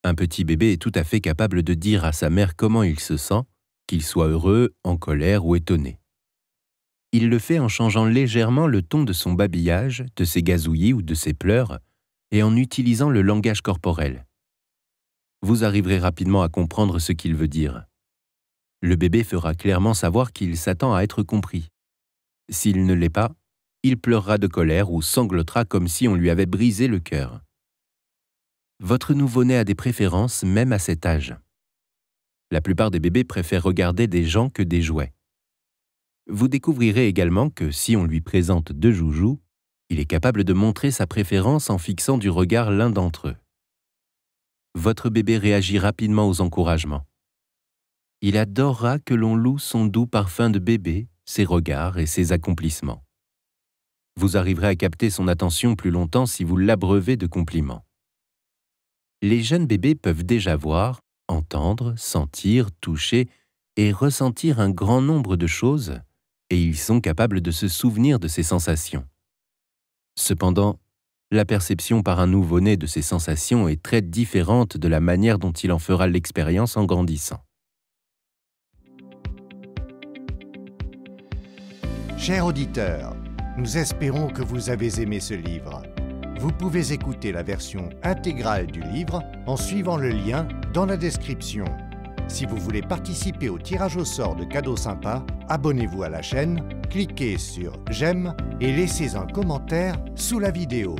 Un petit bébé est tout à fait capable de dire à sa mère comment il se sent, qu'il soit heureux, en colère ou étonné. Il le fait en changeant légèrement le ton de son babillage, de ses gazouillis ou de ses pleurs, et en utilisant le langage corporel. Vous arriverez rapidement à comprendre ce qu'il veut dire. Le bébé fera clairement savoir qu'il s'attend à être compris. S'il ne l'est pas, il pleurera de colère ou sanglotera comme si on lui avait brisé le cœur. Votre nouveau-né a des préférences même à cet âge. La plupart des bébés préfèrent regarder des gens que des jouets. Vous découvrirez également que si on lui présente 2 joujoux, il est capable de montrer sa préférence en fixant du regard l'un d'entre eux. Votre bébé réagit rapidement aux encouragements. Il adorera que l'on loue son doux parfum de bébé, ses regards et ses accomplissements. Vous arriverez à capter son attention plus longtemps si vous l'abreuvez de compliments. Les jeunes bébés peuvent déjà voir, entendre, sentir, toucher et ressentir un grand nombre de choses, et ils sont capables de se souvenir de ces sensations. Cependant, la perception par un nouveau-né de ces sensations est très différente de la manière dont il en fera l'expérience en grandissant. Chers auditeurs, nous espérons que vous avez aimé ce livre. Vous pouvez écouter la version intégrale du livre en suivant le lien dans la description. Si vous voulez participer au tirage au sort de cadeaux sympas, abonnez-vous à la chaîne, cliquez sur « J'aime » et laissez un commentaire sous la vidéo.